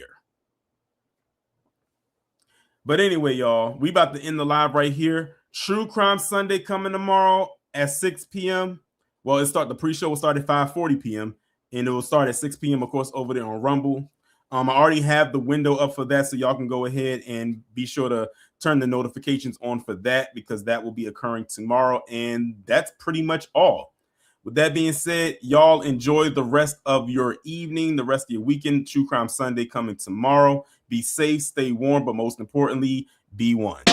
S1: But anyway, y'all, we about to end the live right here. True Crime Sunday coming tomorrow at 6 p.m. Well, the pre-show will start at 5:40 p.m. and it will start at 6 p.m. of course over there on Rumble. I already have the window up for that, so y'all can go ahead and be sure to turn the notifications on for that, because that will be occurring tomorrow. And that's pretty much all. With that being said, y'all enjoy the rest of your evening, the rest of your weekend. True Crime Sunday coming tomorrow. Be safe, stay warm, but most importantly, be one.